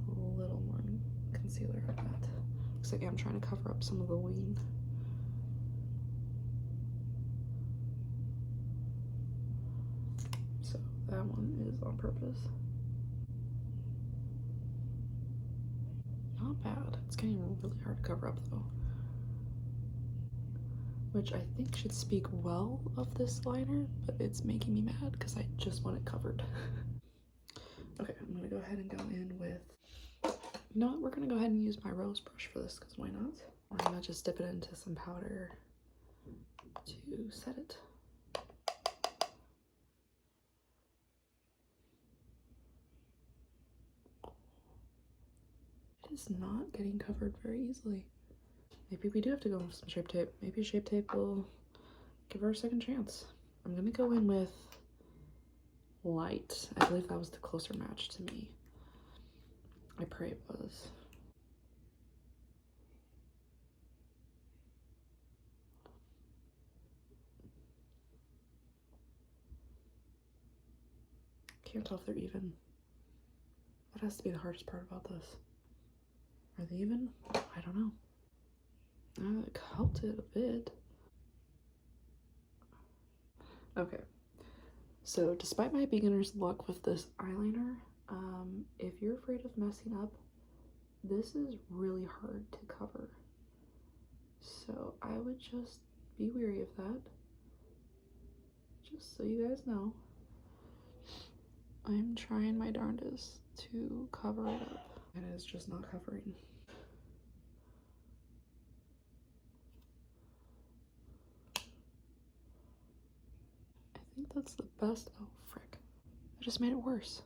little more concealer on that. Looks like I'm trying to cover up some of the wing. So that one is on purpose. Not bad. It's getting really hard to cover up though. Which I think should speak well of this liner, but it's making me mad because I just want it covered. Okay, I'm gonna go ahead and go in with, you know what, we're gonna go ahead and use my rose brush for this because why not? I'm gonna just dip it into some powder to set it. It is not getting covered very easily. Maybe we do have to go with some Shape Tape. Maybe Shape Tape will give her a second chance. I'm gonna go in with Light. I believe that was the closer match to me. I pray it was. Can't tell if they're even. That has to be the hardest part about this. Are they even? I don't know. It helped it a bit. Okay. So despite my beginner's luck with this eyeliner, if you're afraid of messing up, this is really hard to cover. So I would just be wary of that. Just so you guys know. I'm trying my darndest to cover it up. And it is just not covering. I think that's the best. Oh, frick. I just made it worse.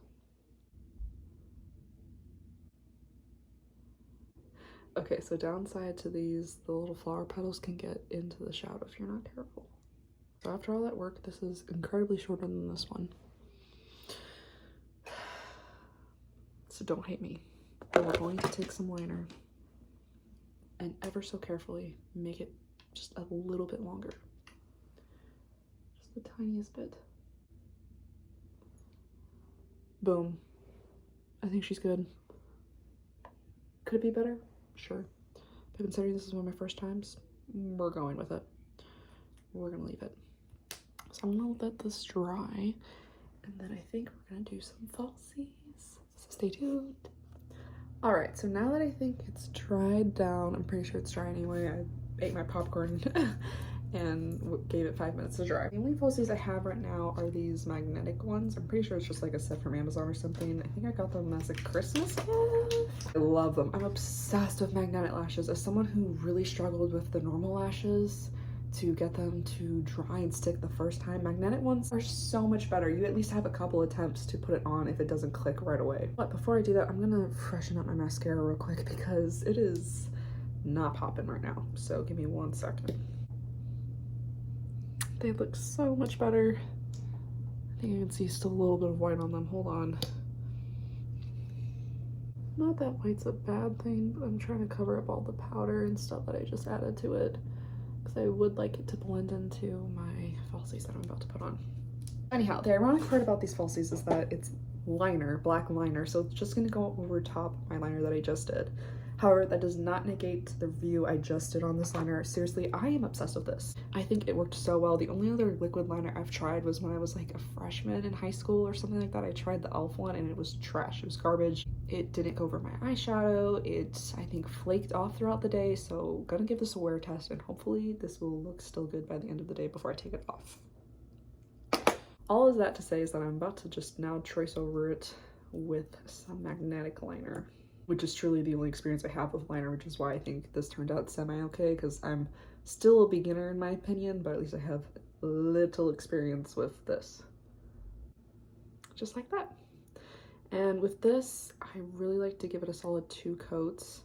Okay, so downside to these, the little flower petals can get into the shadow if you're not careful. So after all that work, this is incredibly shorter than this one. So don't hate me. But we're going to take some liner and ever so carefully make it just a little bit longer. Just the tiniest bit. Boom. I think she's good. Could it be better? Sure. But considering this is one of my first times, we're going with it. We're gonna leave it. So I'm gonna let this dry, and then I think we're gonna do some falsies. So stay tuned. All right, so now that I think it's dried down, I'm pretty sure it's dry anyway. I ate my popcorn and gave it 5 minutes to dry. The only falsies I have right now are these magnetic ones. I'm pretty sure it's just like a set from Amazon or something. I think I got them as a Christmas gift. I love them. I'm obsessed with magnetic lashes. As someone who really struggled with the normal lashes to get them to dry and stick the first time, magnetic ones are so much better. You at least have a couple attempts to put it on if it doesn't click right away. But before I do that, I'm gonna freshen up my mascara real quick because it is not popping right now. So give me 1 second. They look so much better. I think you can see still a little bit of white on them. Hold on. Not that white's a bad thing, but I'm trying to cover up all the powder and stuff that I just added to it, because I would like it to blend into my falsies that I'm about to put on. Anyhow, the ironic part about these falsies is that it's liner, black liner, so it's just gonna go over top my liner that I just did. However, that does not negate the review I just did on this liner. Seriously, I am obsessed with this. I think it worked so well. The only other liquid liner I've tried was when I was like a freshman in high school or something like that. I tried the e.l.f. one and it was trash. It was garbage. It didn't go over my eyeshadow. It, I think, flaked off throughout the day. So gonna give this a wear test and hopefully this will look still good by the end of the day before I take it off. All of that to say is that I'm about to just now trace over it with some magnetic liner, which is truly the only experience I have with liner, which is why I think this turned out semi-okay, because I'm still a beginner in my opinion, but at least I have little experience with this. Just like that. And with this, I really like to give it a solid 2 coats,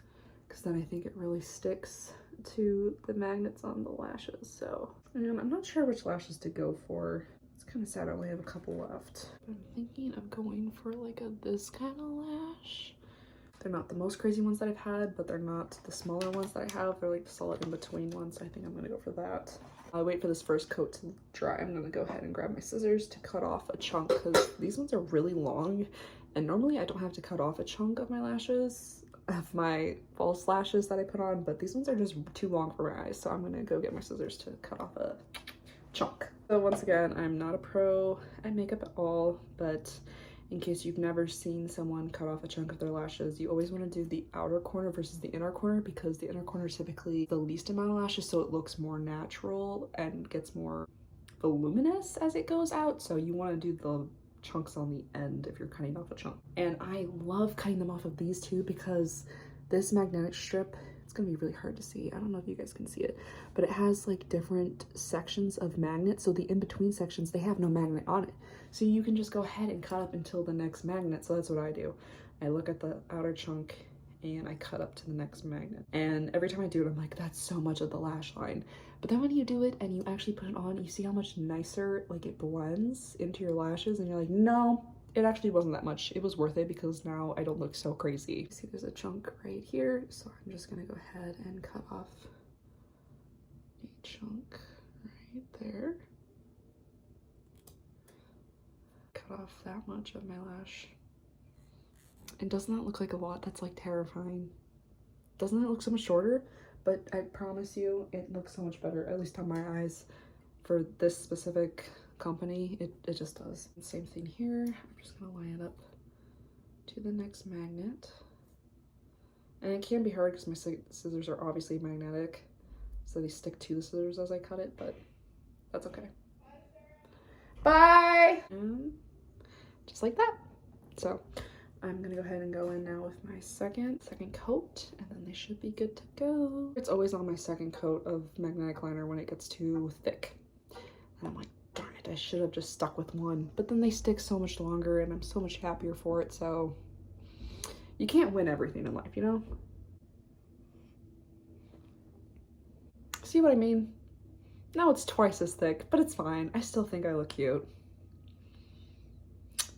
because then I think it really sticks to the magnets on the lashes. So, and I'm not sure which lashes to go for. It's kind of sad I only have a couple left. I'm thinking of going for like this kind of lash. They're not the most crazy ones that I've had, but they're not the smaller ones that I have. They're like the solid in between ones. So I think I'm gonna go for that. I'll wait for this first coat to dry. I'm gonna go ahead and grab my scissors to cut off a chunk because these ones are really long. And normally I don't have to cut off a chunk of my lashes, of my false lashes that I put on, but these ones are just too long for my eyes. So I'm gonna go get my scissors to cut off a chunk. So once again, I'm not a pro at makeup at all, but in case you've never seen someone cut off a chunk of their lashes, you always want to do the outer corner versus the inner corner, because the inner corner is typically the least amount of lashes, so it looks more natural and gets more voluminous as it goes out. So you want to do the chunks on the end if you're cutting off a chunk. And I love cutting them off of these two because this magnetic strip, it's gonna be really hard to see. I don't know if you guys can see it, but it has like different sections of magnets. So the in-between sections, they have no magnet on it. So you can just go ahead and cut up until the next magnet. So that's what I do. I look at the outer chunk and I cut up to the next magnet. And every time I do it, I'm like, that's so much of the lash line. But then when you do it and you actually put it on, you see how much nicer like it blends into your lashes, and you're like, no, it actually wasn't that much. It was worth it because now I don't look so crazy. See, there's a chunk right here, so I'm just gonna go ahead and cut off a chunk right there. Cut off that much of my lash. And doesn't that look like a lot? That's like terrifying. Doesn't it look so much shorter? But I promise you, it looks so much better, at least on my eyes. For this specific company, it just does. Same thing here. I'm just gonna line it up to the next magnet. And it can be hard because my scissors are obviously magnetic, so they stick to the scissors as I cut it, but that's okay. Bye! And just like that. So I'm gonna go ahead and go in now with my second coat, and then they should be good to go. It's always on my second coat of magnetic liner when it gets too thick. And I'm like, darn it, I should have just stuck with one. But then they stick so much longer and I'm so much happier for it, so you can't win everything in life, you know? See what I mean? Now it's twice as thick, but it's fine. I still think I look cute.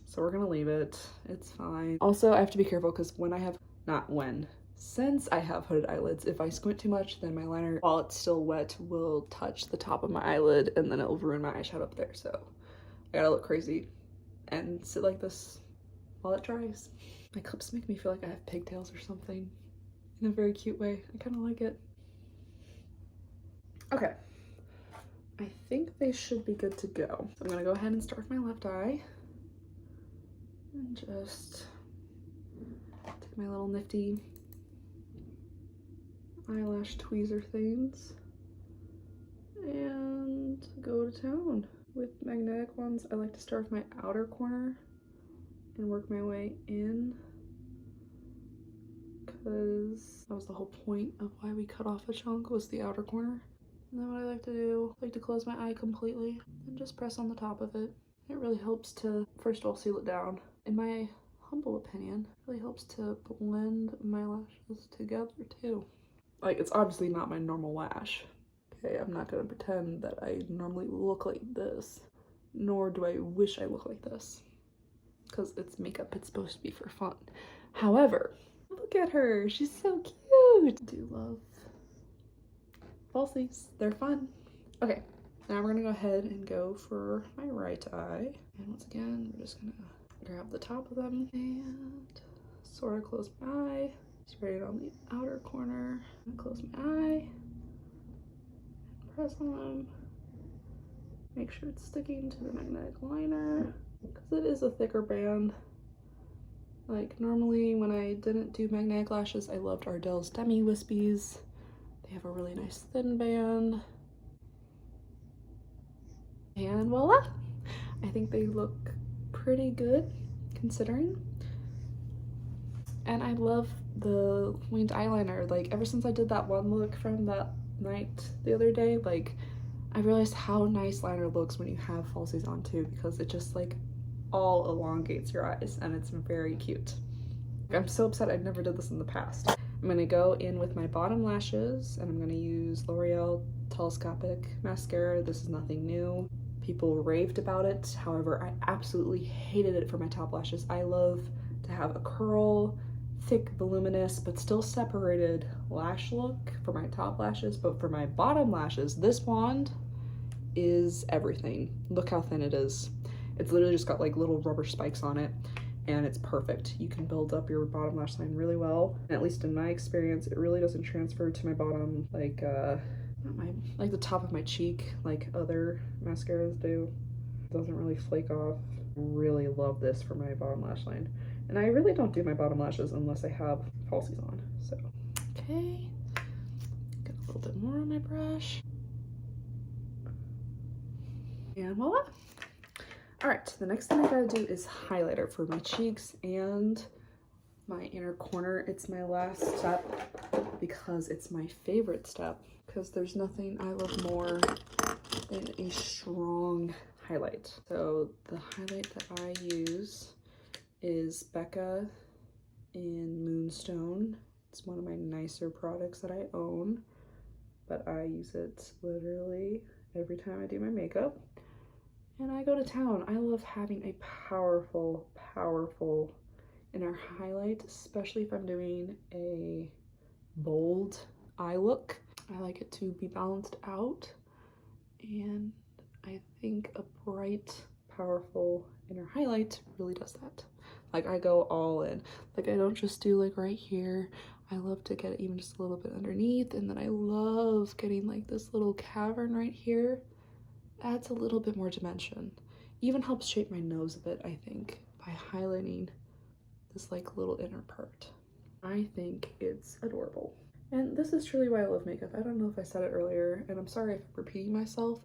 So we're gonna leave it. It's fine. Also, I have to be careful because since I have hooded eyelids, if I squint too much, then my liner, while it's still wet, will touch the top of my eyelid and then it'll ruin my eyeshadow up there. So I gotta look crazy and sit like this while it dries. My clips make me feel like I have pigtails or something in a very cute way. I kind of like it. Okay. I think they should be good to go. So I'm gonna go ahead and start with my left eye. And just take my little nifty eyelash tweezer things and go to town. With magnetic ones, I like to start with my outer corner and work my way in, because that was the whole point of why we cut off a chunk, was the outer corner. And then what I like to do, I like to close my eye completely and just press on the top of it. It really helps to, first of all, seal it down. In my humble opinion, it really helps to blend my lashes together too. Like, it's obviously not my normal lash. Okay, I'm not gonna pretend that I normally look like this, nor do I wish I look like this, because it's makeup, it's supposed to be for fun. However, look at her, she's so cute. I do love falsies, they're fun. Okay, now we're gonna go ahead and go for my right eye. And once again, we're just gonna grab the top of them and sort of close my eye. Spread it on the outer corner and close my eye. Press on them. Make sure it's sticking to the magnetic liner, because it is a thicker band. Like, normally when I didn't do magnetic lashes, I loved Ardell's Demi Wispies. They have a really nice thin band. And voila! I think they look pretty good considering. And I love the winged eyeliner. Like, ever since I did that one look from that night the other day, like, I realized how nice liner looks when you have falsies on too, because it just like all elongates your eyes and it's very cute. I'm so upset I never did this in the past. I'm gonna go in with my bottom lashes and I'm gonna use L'Oreal Telescopic Mascara. This is nothing new. People raved about it. However, I absolutely hated it for my top lashes. I love to have a curl, thick, voluminous, but still separated lash look for my top lashes. But for my bottom lashes, this wand is everything. Look how thin it is. It's literally just got like little rubber spikes on it, and it's perfect. You can build up your bottom lash line really well. And at least in my experience, it really doesn't transfer to my bottom like like the top of my cheek like other mascaras do. It doesn't really flake off. Really love this for my bottom lash line. And I really don't do my bottom lashes unless I have falsies on, so. Okay, get a little bit more on my brush. And voila. All right, the next thing I gotta do is highlighter for my cheeks and my inner corner. It's my last step because it's my favorite step, because there's nothing I love more than a strong highlight. So the highlight that I use is Becca in Moonstone. It's one of my nicer products that I own, but I use it literally every time I do my makeup. And I go to town. I love having a powerful, powerful inner highlight, especially if I'm doing a bold eye look. I like it to be balanced out, and I think a bright, powerful inner highlight really does that. Like, I go all in. Like, I don't just do like right here. I love to get even just a little bit underneath, and then I love getting like this little cavern right here. Adds a little bit more dimension. Even helps shape my nose a bit, I think, by highlighting this like little inner part. I think it's adorable. And this is truly why I love makeup. I don't know if I said it earlier, and I'm sorry if I'm repeating myself,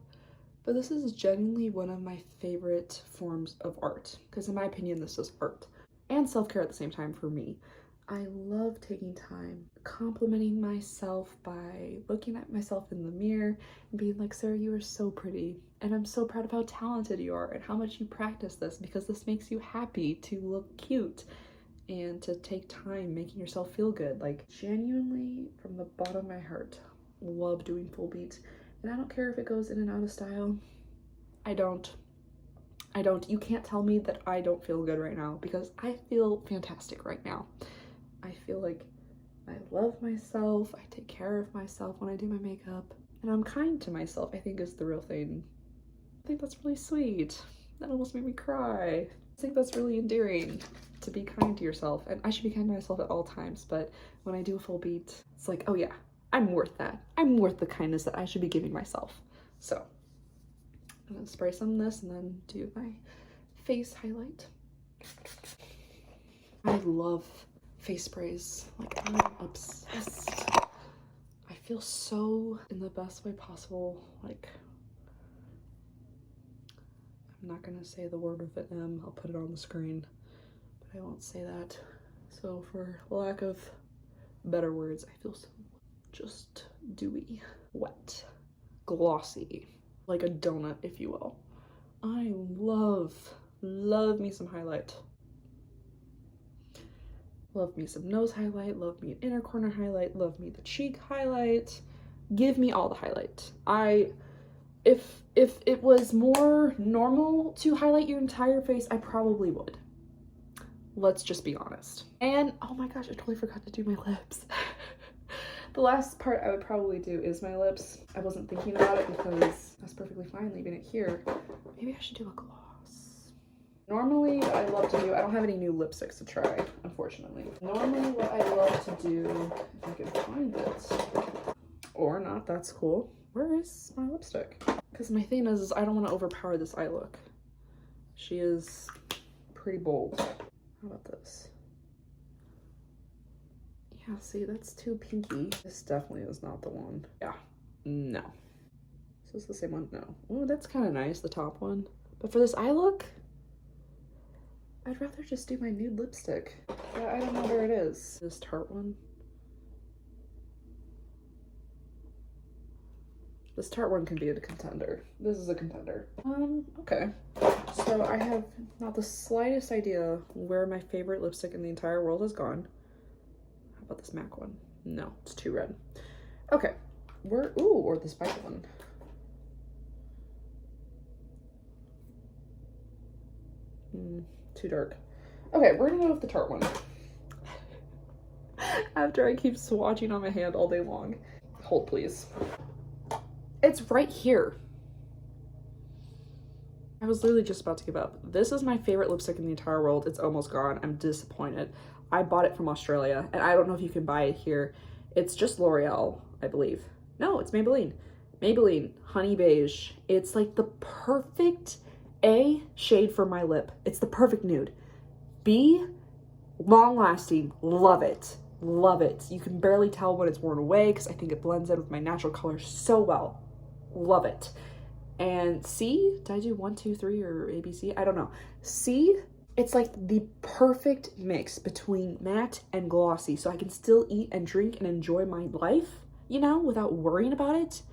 but this is genuinely one of my favorite forms of art, because in my opinion, this is art. and self-care at the same time for me. I love taking time complimenting myself by looking at myself in the mirror and being like, Sarah, you are so pretty, and I'm so proud of how talented you are and how much you practice this, because this makes you happy to look cute and to take time making yourself feel good. Like, genuinely, from the bottom of my heart, love doing full beat. And I don't care if it goes in and out of style. I don't. You can't tell me that I don't feel good right now, because I feel fantastic right now. I feel like I love myself, I take care of myself when I do my makeup, and I'm kind to myself, I think, is the real thing. I think that's really sweet. That almost made me cry. I think that's really endearing, to be kind to yourself. And I should be kind to myself at all times, but when I do a full beat, it's like, oh yeah, I'm worth that. I'm worth the kindness that I should be giving myself. So I'm gonna spray some of this and then do my face highlight. I love face sprays. Like, I'm obsessed. I feel so in the best way possible. Like, I'm not gonna say the word with an M. I'll put it on the screen, but I won't say that. So for lack of better words, I feel so just dewy, wet, glossy, like a donut, if you will. I love me some highlight. Love me some nose highlight, love me an inner corner highlight, love me the cheek highlight. Give me all the highlight. If it was more normal to highlight your entire face, I probably would. Let's just be honest. And oh my gosh, I totally forgot to do my lips. The last part I would probably do is my lips. I wasn't thinking about it because that's perfectly fine leaving it here. Maybe I should do a gloss. Normally, what I love to do, I don't have any new lipsticks to try, unfortunately. Normally, what I love to do, if I can find it, or not, that's cool. Where is my lipstick? Because my thing is I don't want to overpower this eye look. She is pretty bold. How about this? Yeah, see, that's too pinky. This definitely is not the one. Yeah, no. Is this the same one? No. Oh, that's kind of nice, the top one. But for this eye look, I'd rather just do my nude lipstick. Yeah, I don't know where it is. This Tarte one. This Tarte one can be a contender. This is a contender. Okay. So I have not the slightest idea where my favorite lipstick in the entire world has gone. How about this MAC one? No, it's too red. Okay. Ooh, or this white one. Too dark. Okay, we're gonna go with the Tarte one. After I keep swatching on my hand all day long. Hold, please. It's right here. I was literally just about to give up. This is my favorite lipstick in the entire world. It's almost gone. I'm disappointed. I bought it from Australia, and I don't know if you can buy it here. It's just L'Oreal, I believe. No, it's Maybelline. Maybelline Honey Beige. It's like the perfect A shade for my lip. It's the perfect nude. B, long lasting. Love it. Love it. You can barely tell when it's worn away because I think it blends in with my natural color so well. Love it. And C, did I do 1, 2, 3 or ABC? I don't know. C, it's like the perfect mix between matte and glossy, so I can still eat and drink and enjoy my life, you know, without worrying about it,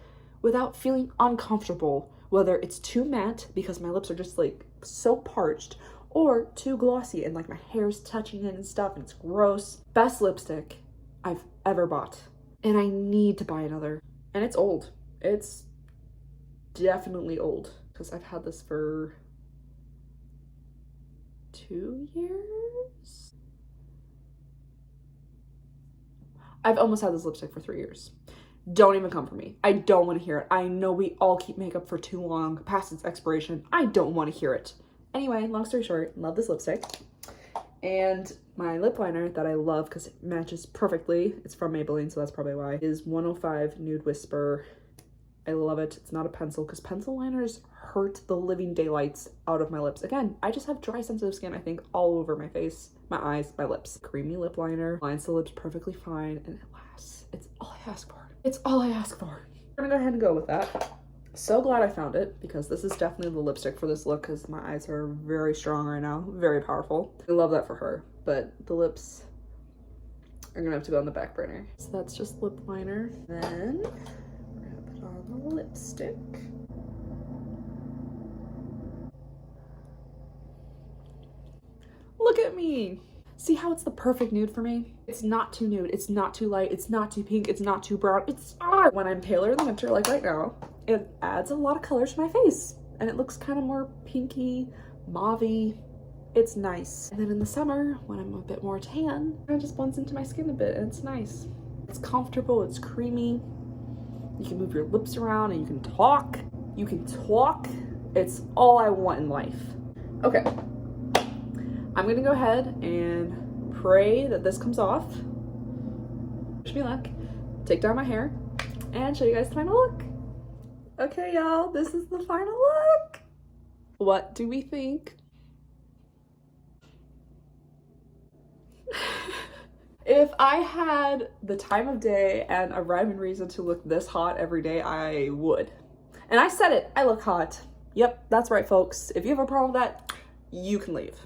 without feeling uncomfortable, whether it's too matte because my lips are just like so parched, or too glossy and like my hair's touching it and stuff and it's gross. Best lipstick I've ever bought. And I need to buy another. And it's old. It's definitely old because I've had this for 2 years. I've almost had this lipstick for 3 years. Don't even come for me. I don't want to hear it. I know we all keep makeup for too long, past its expiration. I don't want to hear it. Anyway, long story short, love this lipstick. And my lip liner that I love because it matches perfectly, it's from Maybelline, so that's probably why, is 105 Nude Whisper. I love it. It's not a pencil because pencil liners hurt the living daylights out of my lips. Again, I just have dry, sensitive skin, I think, all over my face, my eyes, my lips. Creamy lip liner, lines the lips perfectly fine, and it lasts. It's all I ask for. It's all I ask for. We're gonna go ahead and go with that. So glad I found it, because this is definitely the lipstick for this look, because my eyes are very strong right now, very powerful. I love that for her, but the lips are gonna have to go on the back burner. So that's just lip liner. Then we're gonna put on the lipstick. Look at me. See how it's the perfect nude for me? It's not too nude, it's not too light, it's not too pink, it's not too brown. It's when I'm paler in the winter, like right now, it adds a lot of color to my face, and it looks kind of more pinky, mauve-y. It's nice. And then in the summer, when I'm a bit more tan, it just blends into my skin a bit, and it's nice. It's comfortable, it's creamy. You can move your lips around, and you can talk. You can talk. It's all I want in life. Okay. I'm gonna go ahead and pray that this comes off. Wish me luck. Take down my hair and show you guys the final look. Okay, y'all, this is the final look. What do we think? If I had the time of day and a rhyme and reason to look this hot every day, I would. And I said it, I look hot. Yep, that's right, folks. If you have a problem with that, you can leave.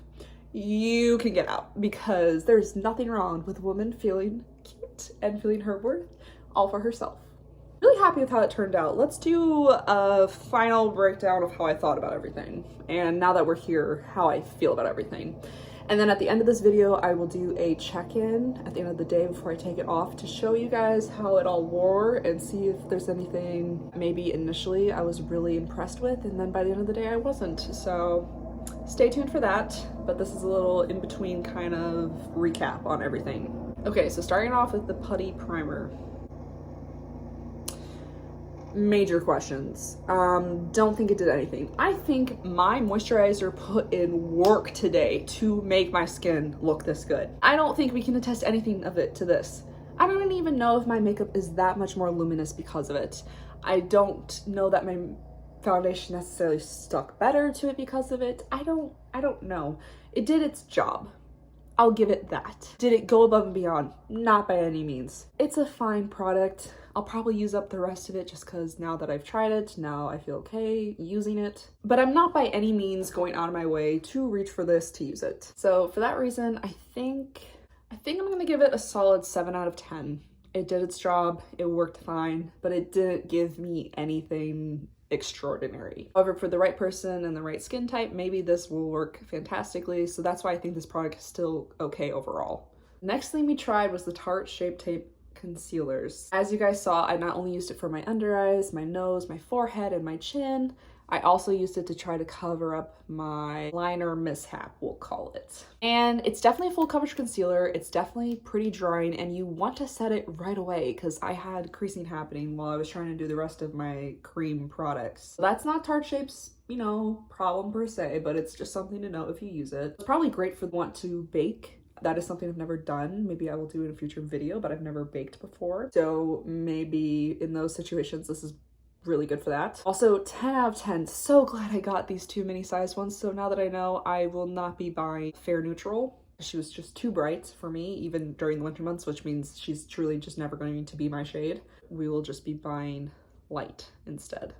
You can get out, because there's nothing wrong with a woman feeling cute and feeling her worth all for herself. Really happy with how it turned out. Let's do a final breakdown of how I thought about everything, and now that we're here, how I feel about everything. And then at the end of this video, I will do a check-in at the end of the day before I take it off to show you guys how it all wore and see if there's anything maybe initially I was really impressed with, and then by the end of the day I wasn't. So stay tuned for that, but this is a little in-between kind of recap on everything. Okay, so starting off with the putty primer. Major questions. Don't think it did anything. I think my moisturizer put in work today to make my skin look this good. I don't think we can attest anything of it to this. I don't even know if my makeup is that much more luminous because of it. I don't know that my foundation necessarily stuck better to it because of it. I don't know. It did its job. I'll give it that. Did it go above and beyond? Not by any means. It's a fine product. I'll probably use up the rest of it just because now that I've tried it, now I feel okay using it. But I'm not by any means going out of my way to reach for this to use it. So for that reason, I think I'm gonna give it a solid 7 out of 10. It did its job, it worked fine, but it didn't give me anything extraordinary. However, for the right person and the right skin type, maybe this will work fantastically. So that's why I think this product is still okay overall. Next thing we tried was the Tarte Shape Tape concealers. As you guys saw, I not only used it for my under eyes, my nose, my forehead, and my chin, I also used it to try to cover up my liner mishap, we'll call it. And it's definitely a full coverage concealer. It's definitely pretty drying, and you want to set it right away because I had creasing happening while I was trying to do the rest of my cream products. So that's not Tarte Shape's, you know, problem per se, but it's just something to know if you use it. It's probably great for want to bake. That is something I've never done. Maybe I will do in a future video, but I've never baked before. So maybe in those situations, this is really good for that. Also, 10 out of 10. So glad I got these 2 mini size ones. So now that I know, I will not be buying Fair Neutral. She was just too bright for me, even during the winter months, which means she's truly just never going to be my shade. We will just be buying light instead.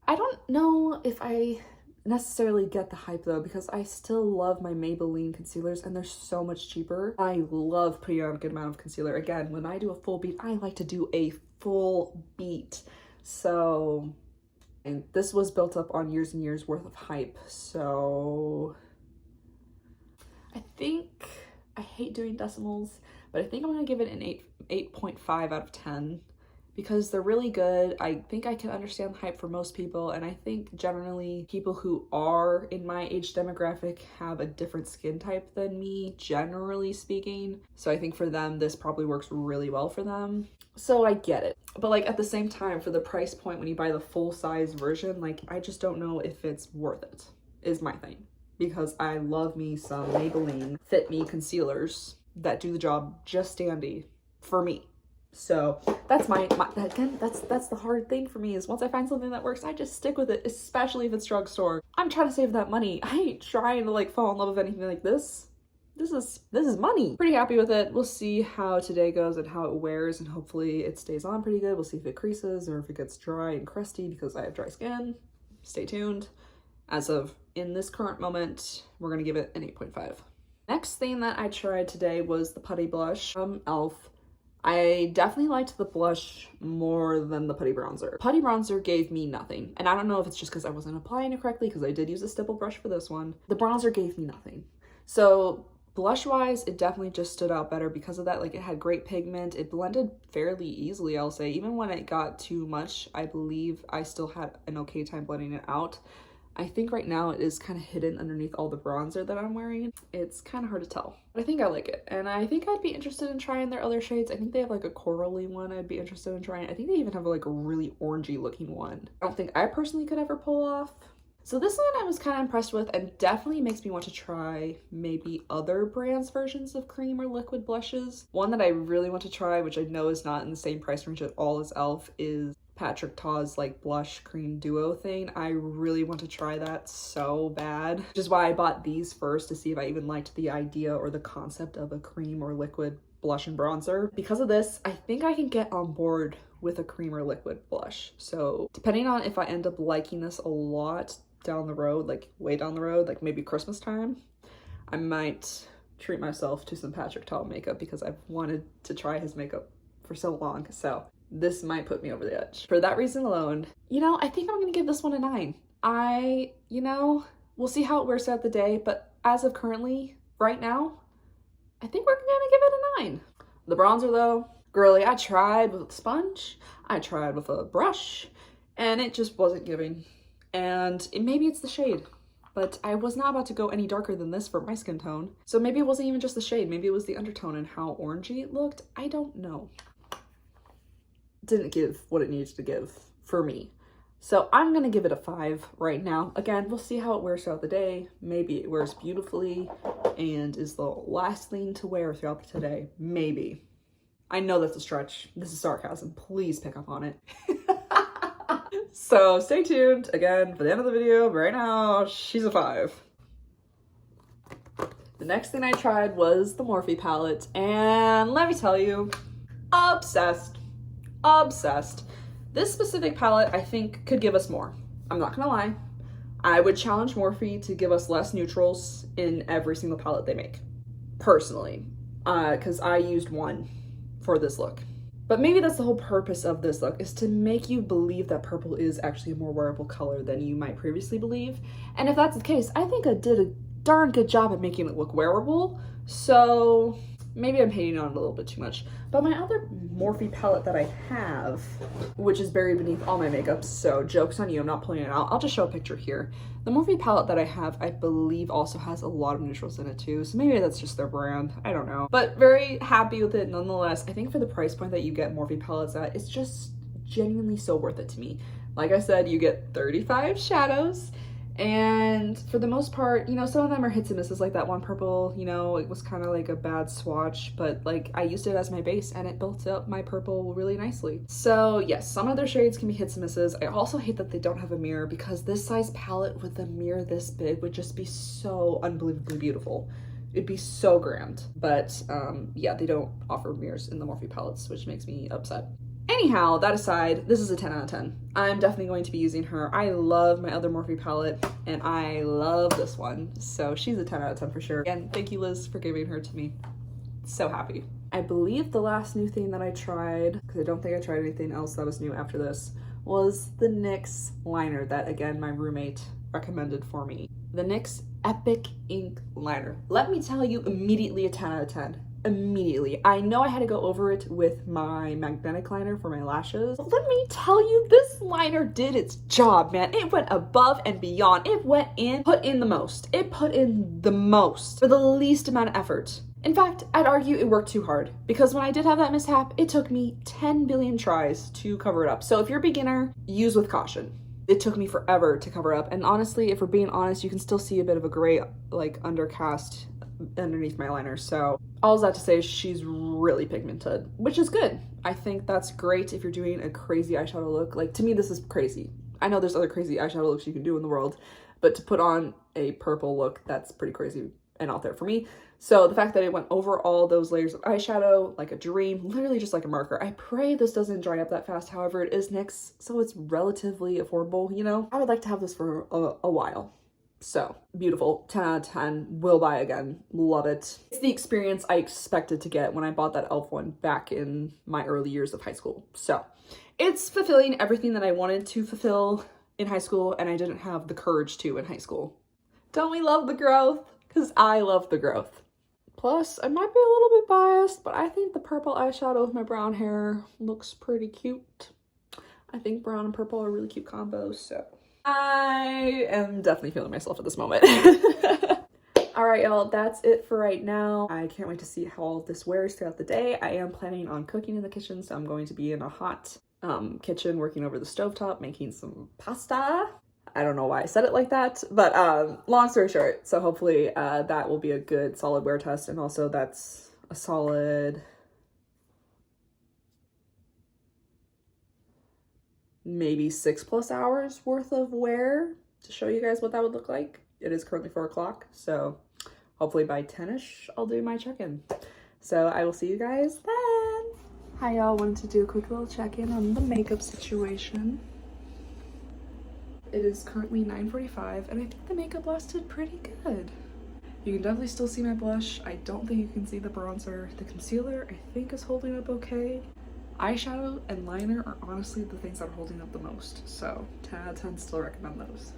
I don't know if I necessarily get the hype though, because I still love my Maybelline concealers and they're so much cheaper. I love putting on a good amount of concealer. Again, when I do a full beat, I like to do a full beat. So, and this was built up on years and years worth of hype. So I think, I hate doing decimals, but I think I'm gonna give it an 8.5 out of 10. Because they're really good. I think I can understand the hype for most people, and I think generally people who are in my age demographic have a different skin type than me, generally speaking. So I think for them, this probably works really well for them. So I get it. But like at the same time, for the price point when you buy the full size version, like I just don't know if it's worth it, is my thing. Because I love me some Maybelline Fit Me concealers that do the job just dandy for me. So that's again, that's the hard thing for me, is once I find something that works, I just stick with it, especially if it's drugstore. I'm trying to save that money. I ain't trying to like fall in love with anything like this. this is money. Pretty happy with it. We'll see how today goes and how it wears, and hopefully it stays on pretty good. We'll see if it creases or if it gets dry and crusty because I have dry skin. Stay tuned. As of in this current moment, we're gonna give it an 8.5. Next thing that I tried today was the putty blush from e.l.f. I definitely liked the blush more than the putty bronzer. Putty bronzer gave me nothing. And I don't know if it's just because I wasn't applying it correctly, because I did use a stipple brush for this one. The bronzer gave me nothing. So blush wise, it definitely just stood out better because of that. Like, it had great pigment. It blended fairly easily, I'll say. Even when it got too much, I believe I still had an okay time blending it out. I think right now it is kind of hidden underneath all the bronzer that I'm wearing. It's kind of hard to tell, but I think I like it. And I think I'd be interested in trying their other shades. I think they have like a corally one I'd be interested in trying. I think they even have like a really orangey looking one. I don't think I personally could ever pull off. So this one I was kind of impressed with, and definitely makes me want to try maybe other brands' versions of cream or liquid blushes. One that I really want to try, which I know is not in the same price range at all as e.l.f., is Patrick Ta's like blush cream duo thing. I really want to try that so bad, which is why I bought these first, to see if I even liked the idea or the concept of a cream or liquid blush and bronzer. Because of this, I think I can get on board with a cream or liquid blush. So depending on if I end up liking this a lot down the road, like way down the road, like maybe Christmas time, I might treat myself to some Patrick Ta makeup, because I've wanted to try his makeup for so long. So this might put me over the edge. For that reason alone, you know, I think I'm gonna give this one a 9. We'll see how it wears out the day, but as of currently, right now, I think we're gonna give it a 9. The bronzer though, girly, I tried with a sponge, I tried with a brush, and it just wasn't giving. And maybe it's the shade, but I was not about to go any darker than this for my skin tone. So maybe it wasn't even just the shade, maybe it was the undertone and how orangey it looked. I don't know. Didn't give what it needed to give for me. So I'm gonna give it a 5 right now. Again, we'll see how it wears throughout the day. Maybe it wears beautifully and is the last thing to wear throughout the day. Maybe. I know that's a stretch. This is sarcasm. Please pick up on it. So stay tuned again for the end of the video. But right now, she's a 5. The next thing I tried was the Morphe palette, and let me tell you, obsessed. Obsessed. This specific palette, I think, could give us more. I'm not gonna lie. I would challenge Morphe to give us less neutrals in every single palette they make, personally, because I used one for this look. But maybe that's the whole purpose of this look, is to make you believe that purple is actually a more wearable color than you might previously believe. And if that's the case, I think I did a darn good job at making it look wearable. So maybe I'm hating on it a little bit too much. But my other Morphe palette that I have, which is buried beneath all my makeup, so joke's on you, I'm not pulling it out. I'll just show a picture here. The Morphe palette that I have, I believe, also has a lot of neutrals in it too, so maybe that's just their brand, I don't know. But very happy with it nonetheless. I think for the price point that you get Morphe palettes at, it's just genuinely so worth it to me. Like I said, you get 35 shadows, and for the most part, you know, some of them are hits and misses, like that one purple, you know, it was kind of like a bad swatch, but like I used it as my base and it built up my purple really nicely. So yes, some of their shades can be hits and misses. I also hate that they don't have a mirror, because this size palette with a mirror this big would just be so unbelievably beautiful. It'd be so grand. But yeah, they don't offer mirrors in the Morphe palettes, which makes me upset. Anyhow, that aside, this is a 10 out of 10. I'm definitely going to be using her. I love my other Morphe palette, and I love this one. So she's a 10 out of 10 for sure. And thank you, Liz, for giving her to me. So happy. I believe the last new thing that I tried, because I don't think I tried anything else that was new after this, was the NYX liner that, again, my roommate recommended for me. The NYX Epic Ink Liner. Let me tell you, immediately a 10 out of 10. Immediately. I know I had to go over it with my magnetic liner for my lashes. But let me tell you, this liner did its job, man. It went above and beyond. It went in, put in the most. It put in the most for the least amount of effort. In fact, I'd argue it worked too hard, because when I did have that mishap, it took me 10 billion tries to cover it up. So if you're a beginner, use with caution. It took me forever to cover up, and honestly, if we're being honest, you can still see a bit of a gray like undercast underneath my liner. So all that to say is she's really pigmented, which is good. I think that's great if you're doing a crazy eyeshadow look. Like, to me, this is crazy. I know there's other crazy eyeshadow looks you can do in the world, but to put on a purple look, that's pretty crazy and out there for me. So the fact that it went over all those layers of eyeshadow like a dream, literally just like a marker. I pray this doesn't dry up that fast. However, it is NYX, so it's relatively affordable, you know? I would like to have this for a while. So beautiful, 10 out of 10, will buy again, love it. It's the experience I expected to get when I bought that e.l.f. one back in my early years of high school. So it's fulfilling everything that I wanted to fulfill in high school, and I didn't have the courage to in high school. Don't we love the growth? Because I love the growth. Plus, I might be a little bit biased, but I think the purple eyeshadow with my brown hair looks pretty cute. I think brown and purple are a really cute combos, so I am definitely feeling myself at this moment. All right, y'all, that's it for right now. I can't wait to see how all this wears throughout the day. I am planning on cooking in the kitchen, so I'm going to be in a hot kitchen working over the stovetop, making some pasta. I don't know why I said it like that, but long story short, so hopefully that will be a good solid wear test, and also that's a solid maybe 6+ hours worth of wear to show you guys what that would look like. It is currently 4 o'clock, so hopefully by 10ish I'll do my check-in. So I will see you guys then. Hi y'all, wanted to do a quick little check-in on the makeup situation. It is currently 9:45 and I think the makeup lasted pretty good. You can definitely still see my blush. I don't think you can see the bronzer. The concealer I think is holding up okay. Eyeshadow and liner are honestly the things that are holding up the most. So 10 out of 10, still recommend those.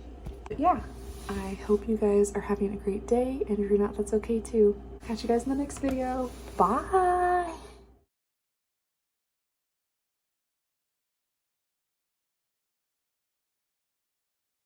But yeah, I hope you guys are having a great day, and if you're not, that's okay too. Catch you guys in the next video. Bye!